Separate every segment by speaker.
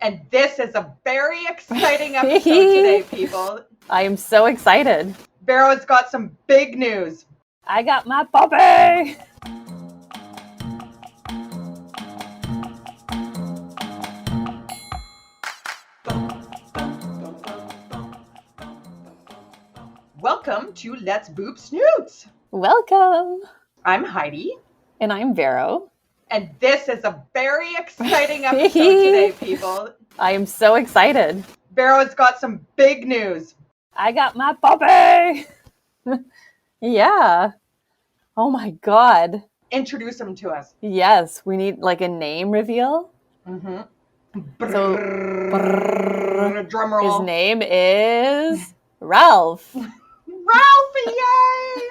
Speaker 1: And this is a very exciting episode today, people.
Speaker 2: I am so excited.
Speaker 1: Vero's got some big news.
Speaker 2: I got my puppy!
Speaker 1: Welcome to Let's Boop Snoots.
Speaker 2: Welcome!
Speaker 1: I'm Heidi.
Speaker 2: And I'm Vero.
Speaker 1: And this is a very exciting episode today, people.
Speaker 2: I am so excited.
Speaker 1: Vero's got some big news.
Speaker 2: I got my puppy! Yeah. Oh my God.
Speaker 1: Introduce him to us.
Speaker 2: Yes, we need like a name reveal.
Speaker 1: Mm-hmm.
Speaker 2: So,
Speaker 1: drum roll.
Speaker 2: His name is Ralph.
Speaker 1: Ralph, yay!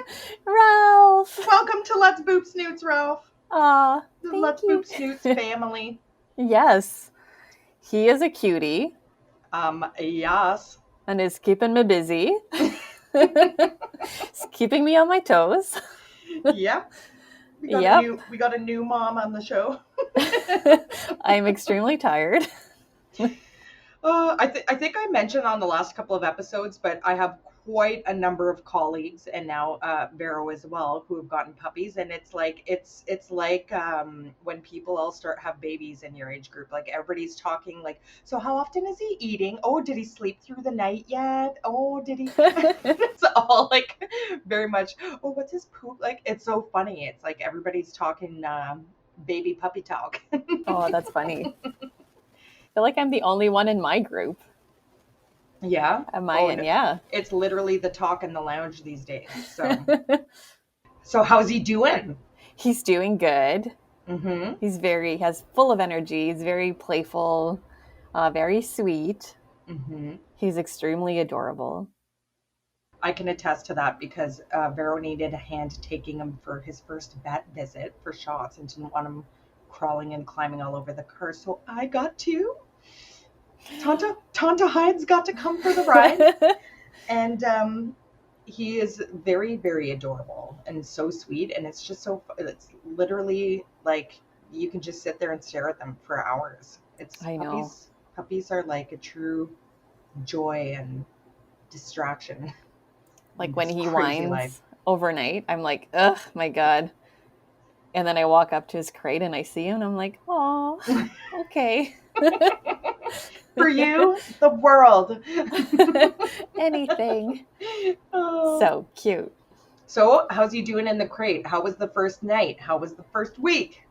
Speaker 2: Ralph!
Speaker 1: Welcome to Let's Boop Snoots, Ralph.
Speaker 2: Aw,
Speaker 1: The
Speaker 2: thank
Speaker 1: Let's
Speaker 2: you.
Speaker 1: Boop Snoots family.
Speaker 2: Yes. He is a cutie.
Speaker 1: Yes.
Speaker 2: And is keeping me busy. It's keeping me on my toes.
Speaker 1: Yeah. We got a new mom on the show.
Speaker 2: I'm extremely tired.
Speaker 1: I think I mentioned on the last couple of episodes, but I have quite a number of colleagues, and now Vero as well, who have gotten puppies, and it's like when people all have babies in your age group, like everybody's talking like, so how often is he eating? Oh, did he sleep through the night yet? Oh, did he? It's all like very much. Oh, what's his poop like? It's so funny. It's like everybody's talking baby puppy talk.
Speaker 2: Oh, that's funny. I feel like I'm the only one in my group.
Speaker 1: Yeah.
Speaker 2: Am I in? Yeah.
Speaker 1: It's literally the talk in the lounge these days. So how's he doing?
Speaker 2: He's doing good.
Speaker 1: Mm-hmm.
Speaker 2: He has full of energy. He's very playful, very sweet.
Speaker 1: Mm-hmm.
Speaker 2: He's extremely adorable.
Speaker 1: I can attest to that because Vero needed a hand taking him for his first vet visit for shots and didn't want him crawling and climbing all over the car. So I got to. Tanta Hyde's got to come for the ride. And he is very, very adorable and so sweet. And it's just it's literally like you can just sit there and stare at them for hours.
Speaker 2: I know.
Speaker 1: Puppies are like a true joy and distraction.
Speaker 2: Like when he whines overnight, I'm like, ugh, my God. And then I walk up to his crate and I see him and I'm like, oh, okay.
Speaker 1: For you, the world.
Speaker 2: Anything.
Speaker 1: Oh.
Speaker 2: So cute.
Speaker 1: So how's he doing in the crate? How was the first night? How was the first week?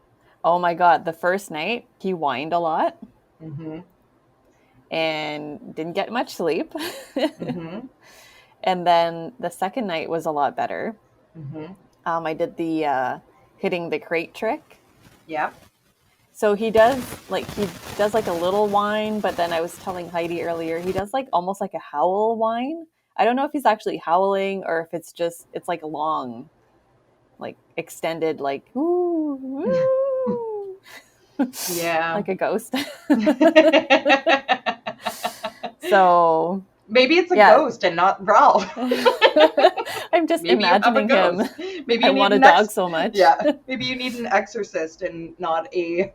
Speaker 2: Oh my God. The first night, he whined a lot.
Speaker 1: Mm-hmm.
Speaker 2: And didn't get much sleep.
Speaker 1: Mm-hmm.
Speaker 2: And then the second night was a lot better.
Speaker 1: Mm-hmm.
Speaker 2: I did the hitting the crate trick.
Speaker 1: Yeah.
Speaker 2: So he does like a little whine, but then I was telling Heidi earlier, he does like almost like a howl whine. I don't know if he's actually howling or if it's like long, like extended, like ooh, ooh.
Speaker 1: Yeah.
Speaker 2: Like a ghost. So
Speaker 1: maybe it's a ghost and not Ralph.
Speaker 2: I'm just imagining him.
Speaker 1: Maybe
Speaker 2: I want a dog so much.
Speaker 1: Yeah. Maybe you need an exorcist and not a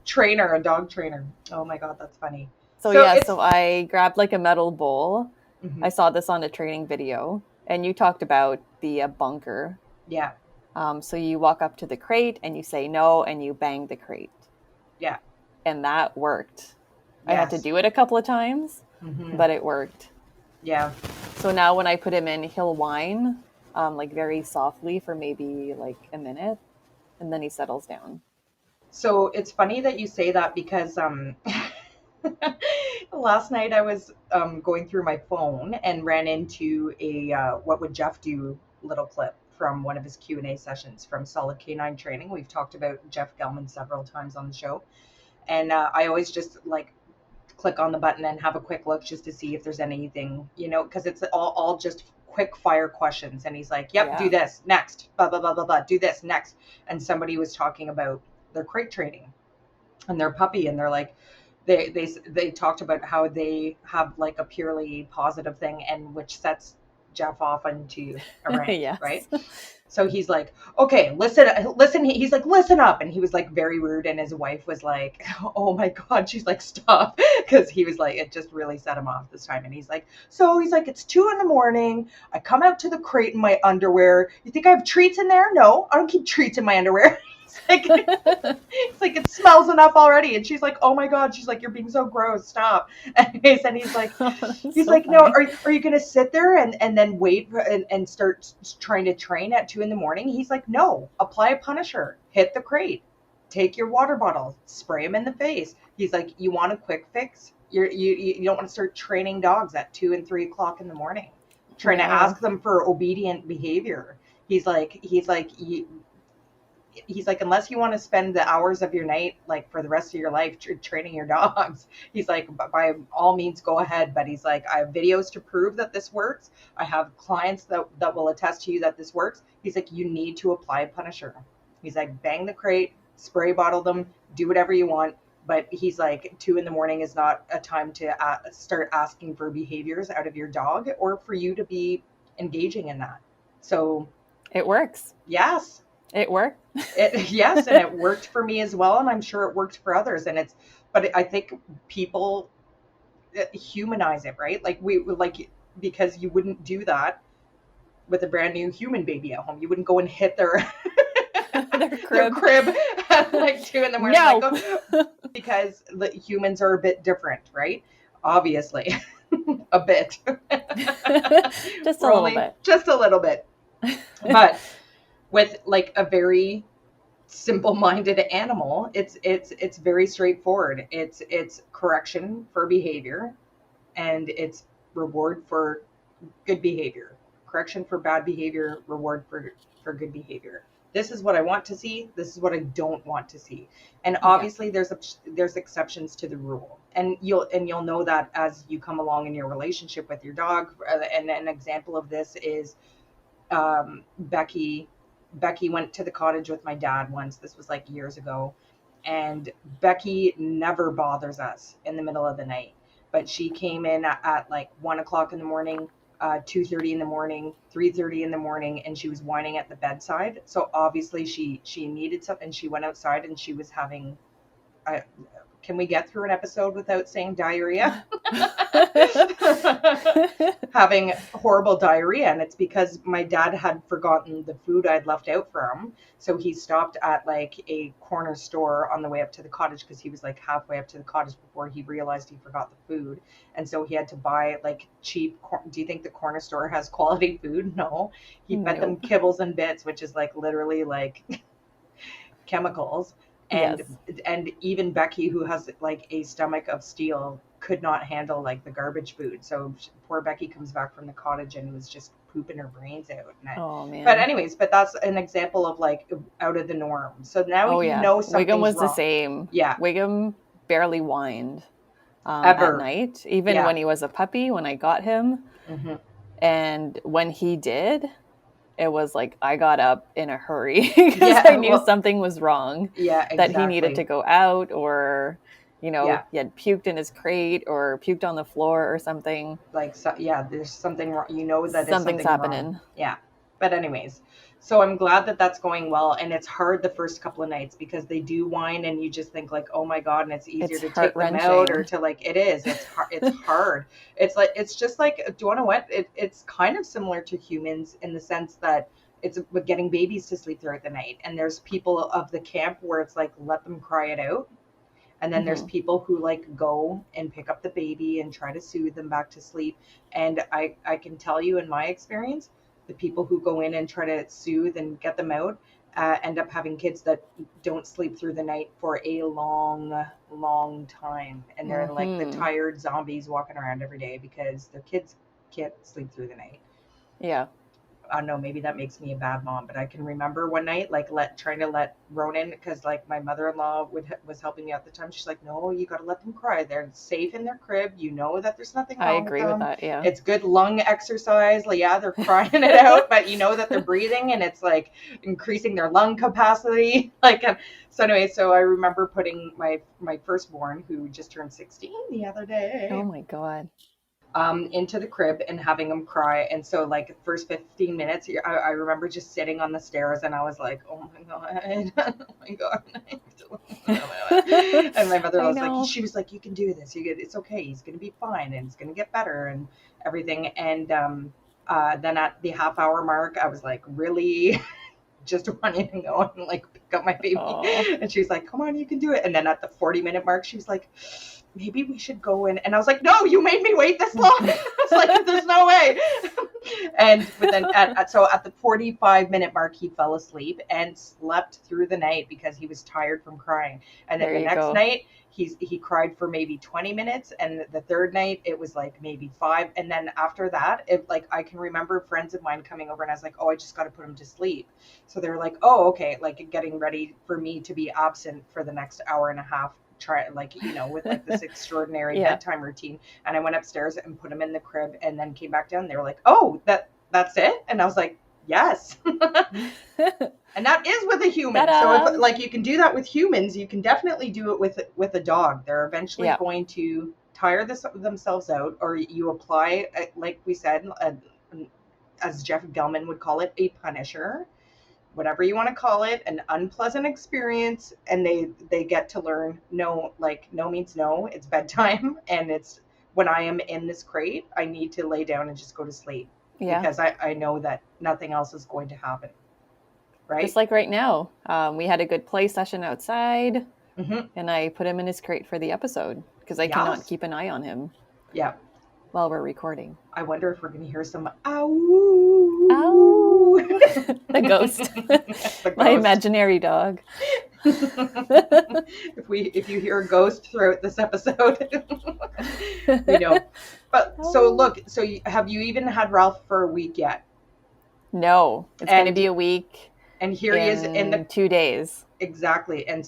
Speaker 1: trainer, a dog trainer. Oh my God, that's funny.
Speaker 2: So I grabbed like a metal bowl.
Speaker 1: Mm-hmm.
Speaker 2: I saw this on a training video, and you talked about the bunker.
Speaker 1: Yeah.
Speaker 2: So you walk up to the crate and you say no, and you bang the crate.
Speaker 1: Yeah.
Speaker 2: And that worked. Yes. I had to do it a couple of times, but it worked.
Speaker 1: Yeah.
Speaker 2: So now when I put him in, he'll whine like very softly for maybe like a minute, and then he settles down. So
Speaker 1: it's funny that you say that because last night I was going through my phone and ran into a What Would Jeff Do little clip from one of his Q&A sessions from Solid Canine Training. We've talked about Jeff Gelman several times on the show. And I always just like click on the button and have a quick look just to see if there's anything, because it's all just quick fire questions. And he's like, yep, do this next, blah, blah, blah, blah, blah, do this next. And somebody was talking about their crate training and their puppy. And they're like, they talked about how they have like a purely positive thing and which sets Jeff off into a rant, right?
Speaker 2: Yes.
Speaker 1: So he's like, okay, listen. He's like, listen up. And he was like very rude. And his wife was like, oh my God. She's like, stop. Because he was like, it just really set him off this time. And he's like, it's 2 a.m. I come out to the crate in my underwear. You think I have treats in there? No, I don't keep treats in my underwear. It's like, it smells enough already. And she's like, oh my God. She's like, you're being so gross. Stop. And he's like,
Speaker 2: Oh, that's
Speaker 1: he's
Speaker 2: so
Speaker 1: like, no,
Speaker 2: funny.
Speaker 1: are you going to sit there and then wait and start trying to train at 2 a.m? He's like, no, apply a punisher, hit the crate, take your water bottle, spray him in the face. He's like, you want a quick fix? You don't want to start training dogs at 2 and 3 o'clock in the morning, trying to
Speaker 2: No.
Speaker 1: ask them for obedient behavior. He's like, unless you want to spend the hours of your night, like for the rest of your life, training your dogs, he's like, by all means, go ahead. But he's like, I have videos to prove that this works. I have clients that will attest to you that this works. He's like, you need to apply a punisher. He's like, bang the crate, spray bottle them, do whatever you want. But he's like, 2 a.m. is not a time to start asking for behaviors out of your dog or for you to be engaging in that. So,
Speaker 2: It works.
Speaker 1: yes.
Speaker 2: It worked.
Speaker 1: Yes, and it worked for me as well, and I'm sure it worked for others. But I think people humanize it, right? Like because you wouldn't do that with a brand new human baby at home. You wouldn't go and hit their
Speaker 2: Their
Speaker 1: their
Speaker 2: crib.
Speaker 1: crib at like 2 a.m.
Speaker 2: No.
Speaker 1: Like, oh, because the humans are a bit different, right? Obviously, a bit.
Speaker 2: Just a
Speaker 1: We're
Speaker 2: little
Speaker 1: only
Speaker 2: bit.
Speaker 1: just a little bit, but with like a very simple-minded animal, it's very straightforward. It's correction for behavior, and it's reward for good behavior. Correction for bad behavior, reward for good behavior. This is what I want to see. This is what I don't want to see. And
Speaker 2: Yeah.
Speaker 1: obviously, there's exceptions to the rule, and you'll know that as you come along in your relationship with your dog. And an example of this is Becky. Becky went to the cottage with my dad once. This was like years ago. And Becky never bothers us in the middle of the night. But she came in at like 1 o'clock in the morning, 2:30 in the morning, 3:30 in the morning, and she was whining at the bedside. So obviously she needed something. She went outside and she was having. I, can we get through an episode without saying diarrhea? Having horrible diarrhea, and it's because my dad had forgotten the food I'd left out for him. So he stopped at like a corner store on the way up to the cottage because he was like halfway up to the cottage before he realized he forgot the food. And so he had to buy like cheap. Do you think the corner store has quality food? No. He fed them
Speaker 2: Nope.
Speaker 1: kibbles and bits, which is like literally like chemicals.
Speaker 2: Yes.
Speaker 1: And even Becky, who has like a stomach of steel, could not handle like the garbage food. So poor Becky comes back from the cottage and was just pooping her brains out.
Speaker 2: Oh
Speaker 1: But
Speaker 2: man.
Speaker 1: anyways, but that's an example of like out of the norm. So now
Speaker 2: Oh
Speaker 1: you
Speaker 2: yeah.
Speaker 1: know
Speaker 2: Wiggum
Speaker 1: something's
Speaker 2: was the
Speaker 1: wrong.
Speaker 2: same.
Speaker 1: Yeah,
Speaker 2: Wiggum barely whined at
Speaker 1: ever.
Speaker 2: night, even
Speaker 1: Yeah.
Speaker 2: when he was a puppy, when I got him.
Speaker 1: Hmm.
Speaker 2: And when he did, it was like I got up in a hurry because I
Speaker 1: Yeah.
Speaker 2: knew
Speaker 1: Well,
Speaker 2: something was wrong,
Speaker 1: yeah,
Speaker 2: that he needed to
Speaker 1: exactly.
Speaker 2: go out, or
Speaker 1: Yeah.
Speaker 2: he had puked in his crate or puked on the floor or something.
Speaker 1: Like, so, yeah, there's something wrong. You know that there's
Speaker 2: Something's
Speaker 1: something wrong.
Speaker 2: happening.
Speaker 1: Yeah. But anyways, so I'm glad that that's going well. And it's hard the first couple of nights because they do whine and you just think like, oh my God, and it's easier
Speaker 2: It's
Speaker 1: to
Speaker 2: heart
Speaker 1: take them out or
Speaker 2: wrenching.
Speaker 1: to like, it is, it's hard. It's hard. It's like, it's just like, do you want to what? It's kind of similar to humans in the sense that it's getting babies to sleep throughout the night. And there's people of the camp where it's like, let them cry it out. And then there's
Speaker 2: Hmm.
Speaker 1: people who like go and pick up the baby and try to soothe them back to sleep. And I can tell you in my experience, the people who go in and try to soothe and get them out end up having kids that don't sleep through the night for a long, long time. And they're like the
Speaker 2: Hmm.
Speaker 1: tired zombies walking around every day because their kids can't sleep through the night.
Speaker 2: Yeah.
Speaker 1: I don't know, maybe that makes me a bad mom, but I can remember one night, like trying to let Ronan, because like my mother-in-law was helping me at the time. She's like, no, you got to let them cry. They're safe in their crib. You know that there's nothing
Speaker 2: I
Speaker 1: wrong with
Speaker 2: agree with
Speaker 1: them.
Speaker 2: that. Yeah.
Speaker 1: It's good lung exercise. Like, yeah, they're crying it out, but you know that they're breathing and it's like increasing their lung capacity. Like, so anyway, so I remember putting my firstborn, who just turned 16 the other day.
Speaker 2: Oh my God.
Speaker 1: into the crib and having him cry. And so, like, the first 15 minutes, I remember just sitting on the stairs and I was like, oh my God, oh my God. And my mother
Speaker 2: I
Speaker 1: was like,
Speaker 2: know.
Speaker 1: she was like, you can do this. It's okay. He's going to be fine and it's going to get better and everything. And then at the half-hour mark, I was like, really? Just wanting to go and like pick up my baby.
Speaker 2: Oh,
Speaker 1: And she's like, come on, you can do it. And then at the 40-minute mark, she was like, maybe we should go in. And I was like, no, you made me wait this long. I was like, there's no way. But then at the 45-minute mark, he fell asleep and slept through the night because he was tired from crying. And then
Speaker 2: there
Speaker 1: the
Speaker 2: you
Speaker 1: next
Speaker 2: go.
Speaker 1: night, he cried for maybe 20 minutes, and the third night it was like maybe 5. And then after that, it, like, I can remember friends of mine coming over and I was like, oh, I just got to put him to sleep. So they were like, oh, okay, like getting ready for me to be absent for the next hour and a half, try, like, with like this extraordinary
Speaker 2: Yeah.
Speaker 1: bedtime routine. And I went upstairs and put him in the crib and then came back down. They were like, oh, that's it. And I was like, yes. And that is with a human.
Speaker 2: Ta-da!
Speaker 1: So if, like, you can do that with humans, you can definitely do it with a dog. They're eventually
Speaker 2: Yeah.
Speaker 1: going to tire themselves out, or you apply, like we said, as Jeff Gellman would call it, a punisher, whatever you want to call it, an unpleasant experience, and they get to learn no, like, no means no. It's bedtime, and it's when I am in this crate, I need to lay down and just go to sleep
Speaker 2: Yeah.
Speaker 1: because I know that nothing else is going to happen. Right?
Speaker 2: Just like right now. We had a good play session outside,
Speaker 1: Mm-hmm.
Speaker 2: and I put him in his crate for the episode because I cannot
Speaker 1: Yes.
Speaker 2: keep an eye on him
Speaker 1: Yeah.
Speaker 2: while we're recording.
Speaker 1: I wonder if we're going to hear some ow.
Speaker 2: Ow! The ghost.
Speaker 1: The
Speaker 2: My
Speaker 1: ghost.
Speaker 2: imaginary dog.
Speaker 1: If you hear a ghost throughout this episode, we know. But so look, have you even had Ralph for a week yet?
Speaker 2: No, it's going to be a week.
Speaker 1: And here he is in the
Speaker 2: 2 days.
Speaker 1: Exactly. And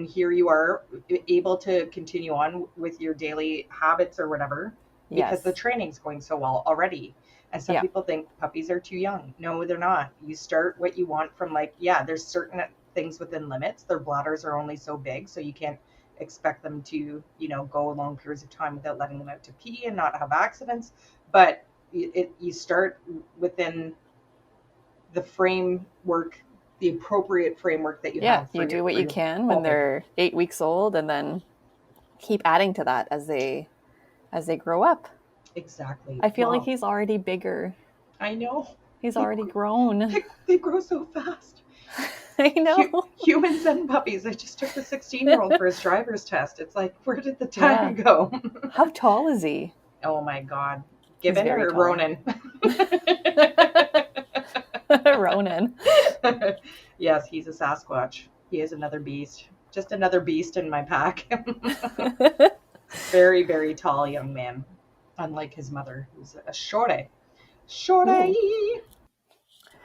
Speaker 1: here you are able to continue on with your daily habits or whatever because the training's going so well already. And some people think puppies are too young. No, they're not. You start what you want from, like, there's certain things within limits. Their bladders are only so big, so you can't expect them to, go long periods of time without letting them out to pee and not have accidents. But you start within the framework, the appropriate framework that you have.
Speaker 2: You do what you can when they're 8 weeks old, and then keep adding to that as they grow up.
Speaker 1: Exactly.
Speaker 2: I feel like he's already bigger.
Speaker 1: I know.
Speaker 2: He's already grown.
Speaker 1: They grow so fast.
Speaker 2: I know.
Speaker 1: Humans and puppies. I just took the 16-year-old for his driver's test. It's like, where did the time go?
Speaker 2: How tall is he?
Speaker 1: Oh my God. Gibbon or
Speaker 2: tall.
Speaker 1: Ronan?
Speaker 2: Ronan.
Speaker 1: Yes, he's a Sasquatch. He is another beast. Just another beast in my pack. Very, very tall young man. Unlike his mother, who's a shorty. Shorty!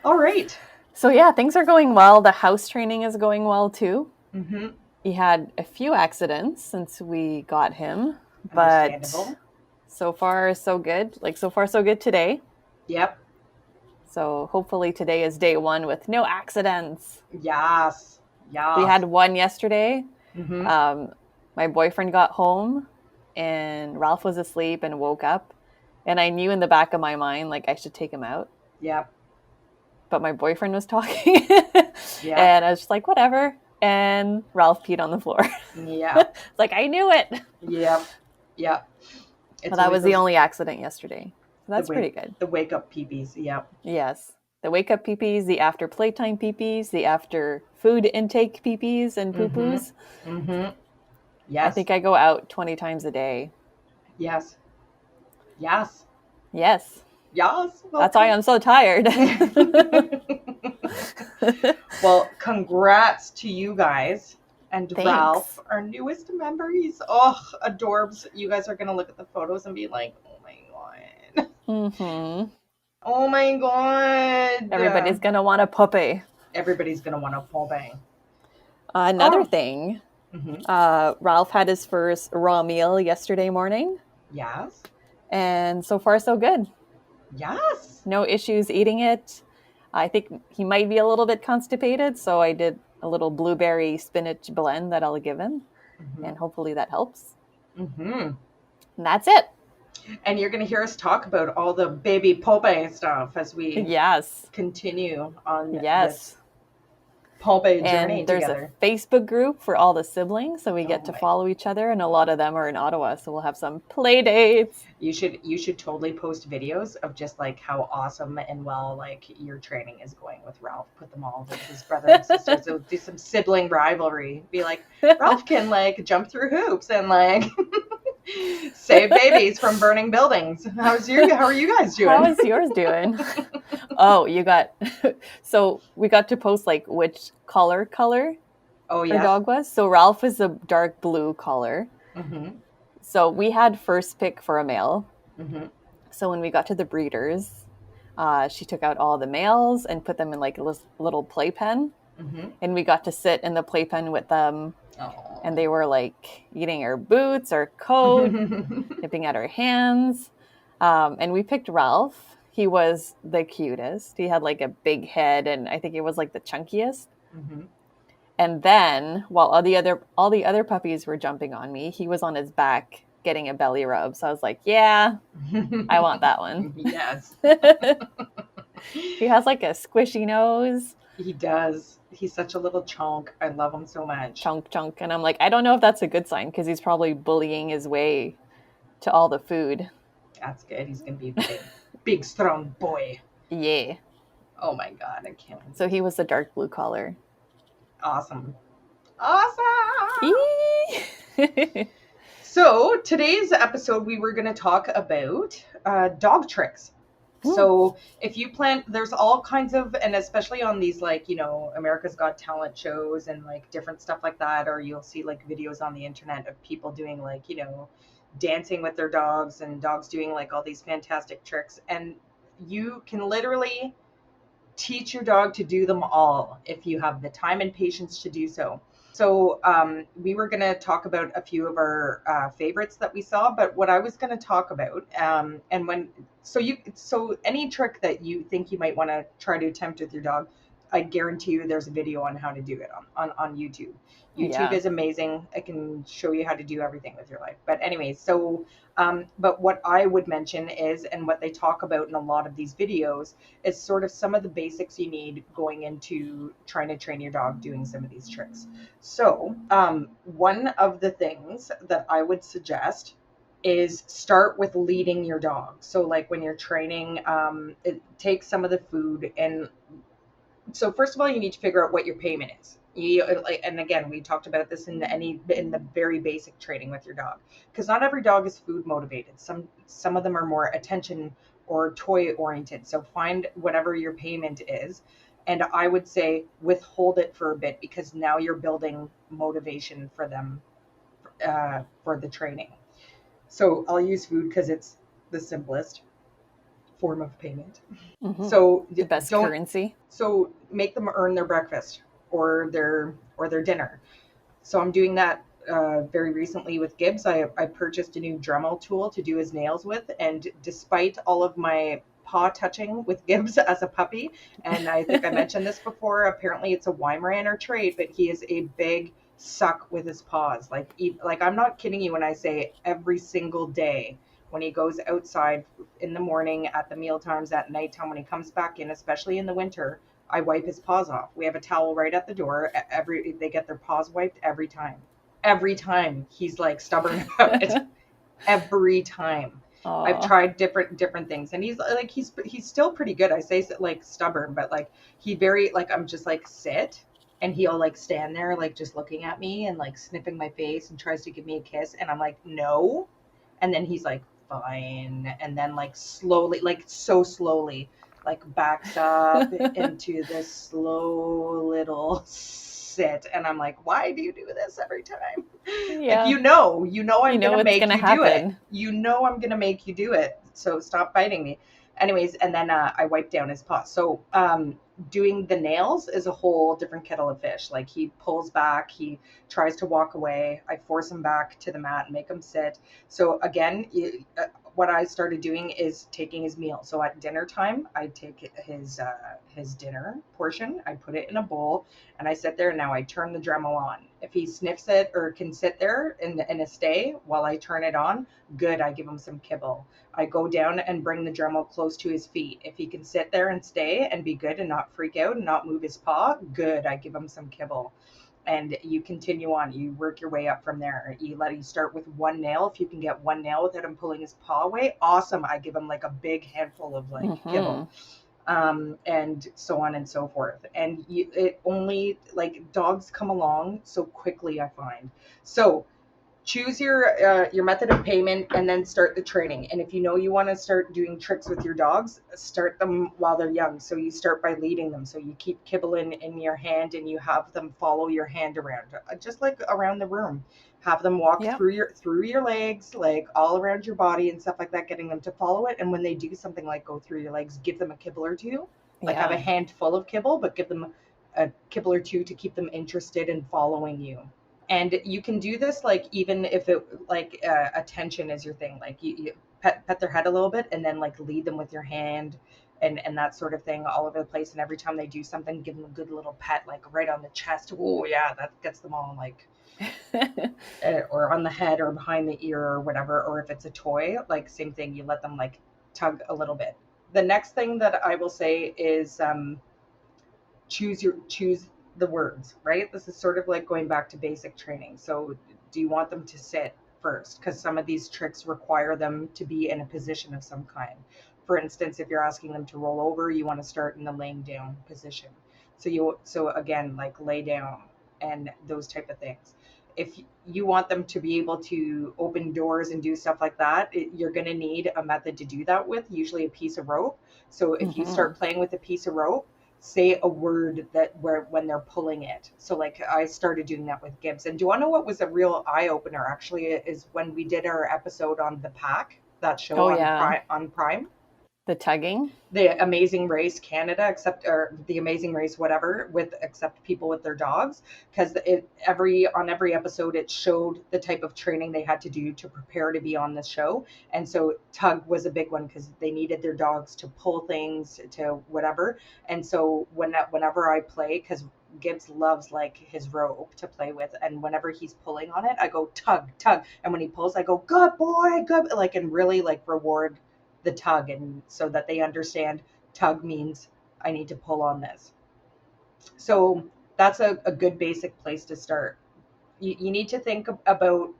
Speaker 1: All right.
Speaker 2: So things are going well. The house training is going well too.
Speaker 1: Mm-hmm.
Speaker 2: He had a few accidents since we got him, but so far so good. Like, so far so good today.
Speaker 1: Yep.
Speaker 2: So hopefully today is day 1 with no accidents.
Speaker 1: Yes. Yeah.
Speaker 2: We had one yesterday.
Speaker 1: Mm-hmm.
Speaker 2: My boyfriend got home and Ralph was asleep and woke up. And I knew in the back of my mind, like, I should take him out.
Speaker 1: Yep.
Speaker 2: But my boyfriend was talking.
Speaker 1: Yeah.
Speaker 2: And I was just like, whatever. And Ralph peed on the floor.
Speaker 1: Yeah.
Speaker 2: It's like, I knew it.
Speaker 1: Yep. Yep.
Speaker 2: But that was the only accident yesterday. So that's pretty good.
Speaker 1: The wake up peepees. Yep.
Speaker 2: Yes. The wake up peepees, the after playtime peepees, the after food intake peepees and poo-poos.
Speaker 1: Mm-hmm. Yes.
Speaker 2: I think I go out 20 times a day.
Speaker 1: Yes. Yes.
Speaker 2: Yes.
Speaker 1: Yes.
Speaker 2: Well, that's why I'm so tired.
Speaker 1: Well, congrats to you guys. And
Speaker 2: Thanks.
Speaker 1: Ralph, our newest member, he's adorbs. You guys are going to look at the photos and be like, oh my God.
Speaker 2: Mm-hmm.
Speaker 1: Oh my God.
Speaker 2: Everybody's going to want a puppy.
Speaker 1: Everybody's going to want a puppy.
Speaker 2: Another thing,
Speaker 1: Mm-hmm.
Speaker 2: Ralph had his first raw meal yesterday morning.
Speaker 1: Yes.
Speaker 2: And so far, so good.
Speaker 1: Yes.
Speaker 2: No issues eating it. I think he might be a little bit constipated, so I did a little blueberry spinach blend that I'll give him, and hopefully that helps.
Speaker 1: Mm-hmm.
Speaker 2: And that's it.
Speaker 1: And you're going to hear us talk about all the baby Popeye stuff as we
Speaker 2: Yes.
Speaker 1: continue on this
Speaker 2: Yes.
Speaker 1: Popeye journey
Speaker 2: And there's a
Speaker 1: together.
Speaker 2: Facebook group for all the siblings, so we
Speaker 1: Oh
Speaker 2: get to
Speaker 1: my.
Speaker 2: follow each other, and a lot of them are in Ottawa, so we'll have some play dates.
Speaker 1: You should totally post videos of just like how awesome and well like your training is going with Ralph. Put them all with his brother and sisters. So do some sibling rivalry. Be like, Ralph can like jump through hoops and like save babies from burning buildings. How are you guys
Speaker 2: How
Speaker 1: doing?
Speaker 2: is yours doing? Oh, you got so we got to post like which color
Speaker 1: Oh
Speaker 2: our
Speaker 1: yes.
Speaker 2: dog was. So Ralph is a dark blue color.
Speaker 1: Mm-hmm.
Speaker 2: So we had first pick for a male.
Speaker 1: Mm-hmm.
Speaker 2: So when we got to the breeders, she took out all the males and put them in like a little playpen,
Speaker 1: Mm-hmm.
Speaker 2: and we got to sit in the playpen with them, and
Speaker 1: Oh.
Speaker 2: they were like eating our boots, our coat, nipping at our hands. And we picked Ralph. He was the cutest. He had like a big head, and I think it was like the chunkiest.
Speaker 1: Mm-hmm.
Speaker 2: And then, while all the other puppies were jumping on me, he was on his back getting a belly rub. So I was like, "Yeah, I want that one."
Speaker 1: Yes.
Speaker 2: He has like a squishy nose,
Speaker 1: He does. He's such a little chunk. I love him so much.
Speaker 2: chunk chunk, and I'm like, I don't know if that's a good sign because he's probably bullying his way to all the food.
Speaker 1: That's good. He's gonna be a big, strong boy.
Speaker 2: Yeah.
Speaker 1: Oh my god, I can't wait.
Speaker 2: So he was the dark blue collar.
Speaker 1: Awesome. Awesome.
Speaker 2: Eee!
Speaker 1: So today's episode, we were gonna talk about dog tricks. So if you plan, there's all kinds of, and especially on these like, America's Got Talent shows and like different stuff like that, or you'll see like videos on the internet of people doing like, dancing with their dogs and dogs doing like all these fantastic tricks. And you can literally teach your dog to do them all if you have the time and patience to do so. So we were going to talk about a few of our favorites that we saw, but what I was going to talk about, so any trick that you think you might want to try to attempt with your dog, I guarantee you there's a video on how to do it on YouTube. YouTube
Speaker 2: Yeah.
Speaker 1: is amazing. I can show you how to do everything with your life. But anyways, but what I would mention is, and what they talk about in a lot of these videos, is sort of some of the basics you need going into trying to train your dog doing some of these tricks. So one of the things that I would suggest is start with leading your dog. So like when you're training, it takes some of the food. And so first of all, you need to figure out what your payment is. And again, we talked about this in the very basic training with your dog, because not every dog is food motivated. Some of them are more attention or toy oriented. So find whatever your payment is, and I would say withhold it for a bit, because now you're building motivation for them for the training. So I'll use food because it's the simplest form of payment.
Speaker 2: Mm-hmm.
Speaker 1: So
Speaker 2: The best
Speaker 1: don't
Speaker 2: currency.
Speaker 1: so make them earn their breakfast or their dinner. So I'm doing that very recently with Gibbs. I purchased a new Dremel tool to do his nails with, and despite all of my paw touching with Gibbs as a puppy, and I think I mentioned this before, apparently it's a Weimaraner trait, but he is a big suck with his paws. Like I'm not kidding you when I say every single day when he goes outside in the morning, at the meal times, at nighttime, when he comes back in, especially in the winter, I wipe his paws off. We have a towel right at the door. They get their paws wiped every time. Every time he's like stubborn about it. Every time. I've
Speaker 2: Aw.
Speaker 1: tried different things, and he's still pretty good. I say like stubborn, but like he very like I'm just like sit, and he'll like stand there like just looking at me and like sniffing my face and tries to give me a kiss, and I'm like no, and then he's like fine, and then like slowly, like so slowly, like backs up into this slow little sit, and I'm like, why do you do this every time? Like
Speaker 2: Yeah.
Speaker 1: I'm gonna
Speaker 2: What's
Speaker 1: make
Speaker 2: gonna
Speaker 1: you do it.
Speaker 2: happen.
Speaker 1: I'm gonna make you do it. So stop biting me. Anyways, and then I wipe down his paw. So doing the nails is a whole different kettle of fish. Like he pulls back, he tries to walk away. I force him back to the mat and make him sit. So again, what I started doing is taking his meal. So at dinner time, I take his dinner portion, I put it in a bowl, and I sit there. And now I turn the Dremel on. If he sniffs it or can sit there in a stay while I turn it on, good. I give him some kibble. I go down and bring the Dremel close to his feet. If he can sit there and stay and be good and not freak out and not move his paw, good. I give him some kibble. And you continue on. You work your way up from there. You start with one nail. If you can get one nail without him pulling his paw away, awesome. I give him like a big handful of like kibble, and so on and so forth. And it only, like, dogs come along so quickly, I find. So choose your method of payment and then start the training. And if you know you want to start doing tricks with your dogs, start them while they're young. So you start by leading them. So you keep kibble in your hand and you have them follow your hand around, just like around the room. Have them walk
Speaker 2: Yep.
Speaker 1: through your legs, like all around your body and stuff like that, getting them to follow it. And when they do something like go through your legs, give them a kibble or two. Like have a
Speaker 2: Yeah.
Speaker 1: handful of kibble, but give them a kibble or two to keep them interested in following you. And you can do this, like, even if it, like, attention is your thing, like you pet their head a little bit and then like lead them with your hand and that sort of thing all over the place. And every time they do something, give them a good little pet, like right on the chest. Oh yeah, that gets them all like, or on the head or behind the ear or whatever. Or if it's a toy, like same thing, you let them like tug a little bit. The next thing that I will say is choose the words, right? This is sort of like going back to basic training. So do you want them to sit first? Because some of these tricks require them to be in a position of some kind. For instance, if you're asking them to roll over, you want to start in the laying down position. So again, like lay down and those type of things. If you want them to be able to open doors and do stuff like that, you're going to need a method to do that with, usually a piece of rope. So if you start playing with a piece of rope, say a word that where when they're pulling it. So like I started doing that with Gibbs. And do you want to know what was a real eye opener actually is when we did our episode on The Pack, that show
Speaker 2: Oh,
Speaker 1: on
Speaker 2: yeah.
Speaker 1: Prime.
Speaker 2: The tugging.
Speaker 1: The Amazing Race Canada, except, or the Amazing Race whatever, with except people with their dogs, because on every episode it showed the type of training they had to do to prepare to be on the show. And so tug was a big one because they needed their dogs to pull things to whatever. And so whenever I play, because Gibbs loves like his rope to play with, and whenever he's pulling on it, I go tug tug, and when he pulls, I go good boy, good, like, and really like reward the tug, and so that they understand tug means I need to pull on this. So that's a good basic place to start. You need to think about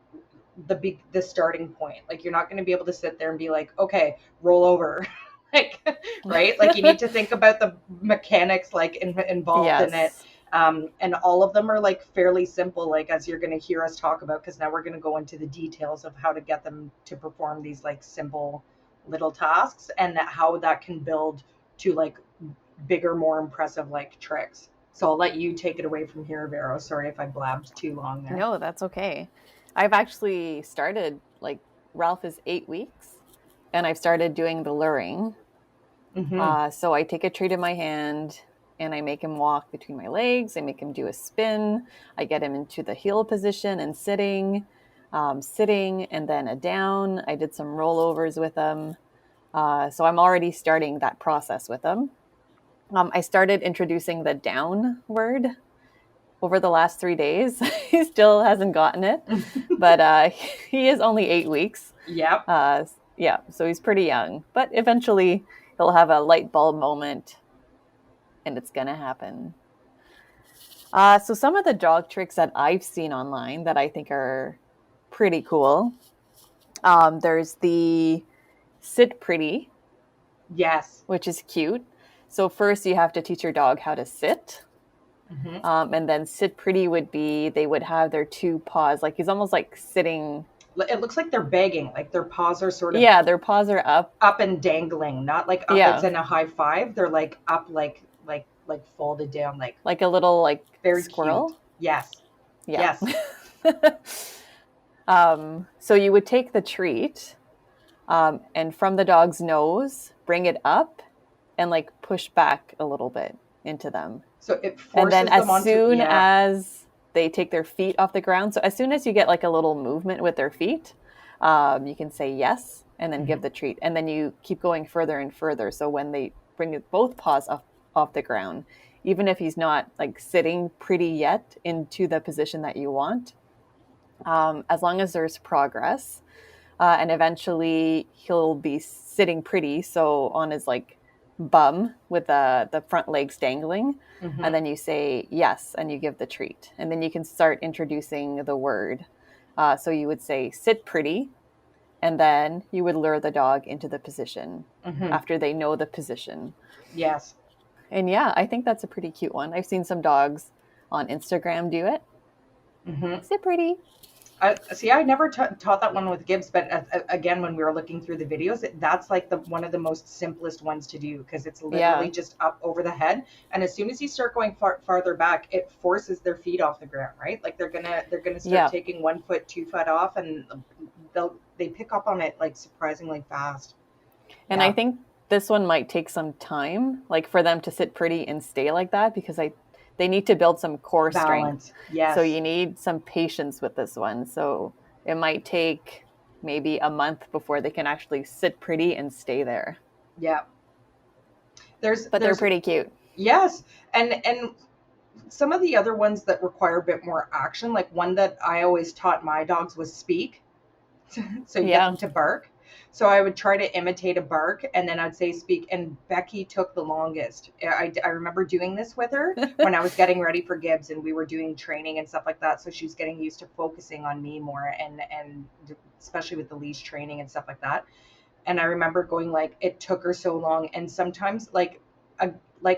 Speaker 1: the starting point. Like you're not going to be able to sit there and be like, okay, roll over. Like, right? Like you need to think about the mechanics like involved in it.
Speaker 2: Yes.
Speaker 1: And all of them are like fairly simple, like as you're going to hear us talk about, because now we're going to go into the details of how to get them to perform these like simple little tasks, and how that can build to like bigger, more impressive like tricks. So I'll let you take it away from here, Vero. Sorry if I blabbed too long there.
Speaker 2: No, that's okay. I've actually started, like, Ralph is 8 weeks, and I've started doing the luring. So I take a treat in my hand and I make him walk between my legs. I make him do a spin. I get him into the heel position and sitting, and then a down. I did some rollovers with him. So I'm already starting that process with him. I started introducing the down word over the last 3 days. He still hasn't gotten it, but he is only 8 weeks.
Speaker 1: Yep.
Speaker 2: Yeah, so he's pretty young, but eventually he'll have a light bulb moment and it's gonna happen. So some of the dog tricks that I've seen online that I think are pretty cool. There's the sit pretty,
Speaker 1: Yes.
Speaker 2: which is cute. So first you have to teach your dog how to sit. And then sit pretty would be, they would have their two paws, like he's almost like sitting.
Speaker 1: It looks like they're begging, like their paws are sort of,
Speaker 2: Yeah, their paws are up
Speaker 1: and dangling, not like up as in a high five. They're like up, like folded down,
Speaker 2: like a little like
Speaker 1: very
Speaker 2: squirrel.
Speaker 1: Cute. Yes.
Speaker 2: Yeah.
Speaker 1: Yes.
Speaker 2: So you would take the treat, and from the dog's nose, bring it up and like push back a little bit into them.
Speaker 1: So it forces
Speaker 2: and then
Speaker 1: them
Speaker 2: as soon
Speaker 1: yeah.
Speaker 2: as they take their feet off the ground, so as soon as you get like a little movement with their feet, you can say yes. and then give the treat. And then you keep going further and further. So when they bring both paws off the ground, even if he's not like sitting pretty yet into the position that you want, as long as there's progress, and eventually he'll be sitting pretty, so on his like bum with the front legs dangling, and then you say yes, and you give the treat, and then you can start introducing the word. So you would say sit pretty, and then you would lure the dog into the position after they know the position.
Speaker 1: Yes.
Speaker 2: And yeah, I think that's a pretty cute one. I've seen some dogs on Instagram do it. Sit pretty.
Speaker 1: I never taught that one with Gibbs, but again, when we were looking through the videos, that's like one of the most simplest ones to do, because it's literally just up over the head, and as soon as you start going farther back, it forces their feet off the ground, right? Like they're gonna start taking 1 foot, 2 foot off, and they pick up on it like surprisingly fast.
Speaker 2: And I think this one might take some time, like for them to sit pretty and stay like that, because they need to build some core strength.
Speaker 1: Yes.
Speaker 2: So you need some patience with this one. So it might take maybe a month before they can actually sit pretty and stay there.
Speaker 1: Yeah.
Speaker 2: But they're pretty cute.
Speaker 1: Yes. And some of the other ones that require a bit more action, like one that I always taught my dogs was speak. So you get them to bark. So I would try to imitate a bark, and then I'd say speak, and Becky took the longest. I remember doing this with her when I was getting ready for Gibbs, and we were doing training and stuff like that. So she was getting used to focusing on me more, and especially with the leash training and stuff like that. And I remember going like, it took her so long. And sometimes like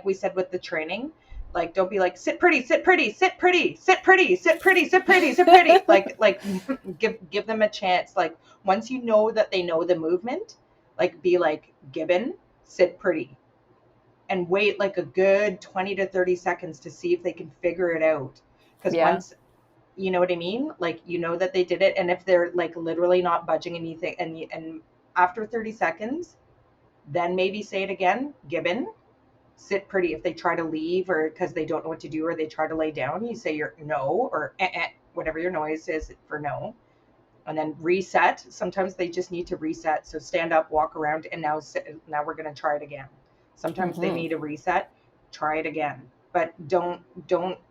Speaker 1: we said with the training, like, don't be like, sit pretty, sit pretty, sit pretty, sit pretty, sit pretty, sit pretty, sit pretty. like give them a chance. Like once you know that they know the movement, like be like, Gibbon, sit pretty, and wait like a good 20 to 30 seconds to see if they can figure it out. Because once, you know what I mean? Like, you know that they did it. And if they're like literally not budging anything, and after 30 seconds, then maybe say it again, Gibbon, sit pretty. If they try to leave, or because they don't know what to do, or they try to lay down, you say your no, or whatever your noise is for no, and then reset. Sometimes they just need to reset. So stand up, walk around, and now we're going to try it again. Sometimes they need a reset, try it again. But don't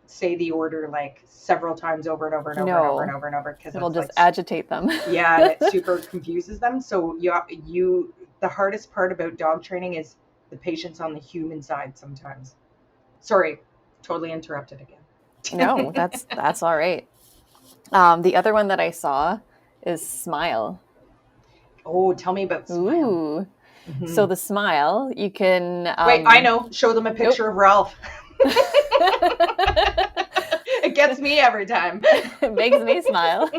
Speaker 1: say the order like several times over and over and over and over and over and over, because
Speaker 2: it'll just agitate them.
Speaker 1: Yeah, it super confuses them. So the hardest part about dog training is the patience on the human side sometimes. Sorry, totally interrupted again.
Speaker 2: No, that's all right. The other one that I saw is smile.
Speaker 1: Oh, tell me about smile.
Speaker 2: Ooh. So the smile, you can...
Speaker 1: Wait, I know. Show them a picture of Ralph. It gets me every time.
Speaker 2: It makes me smile.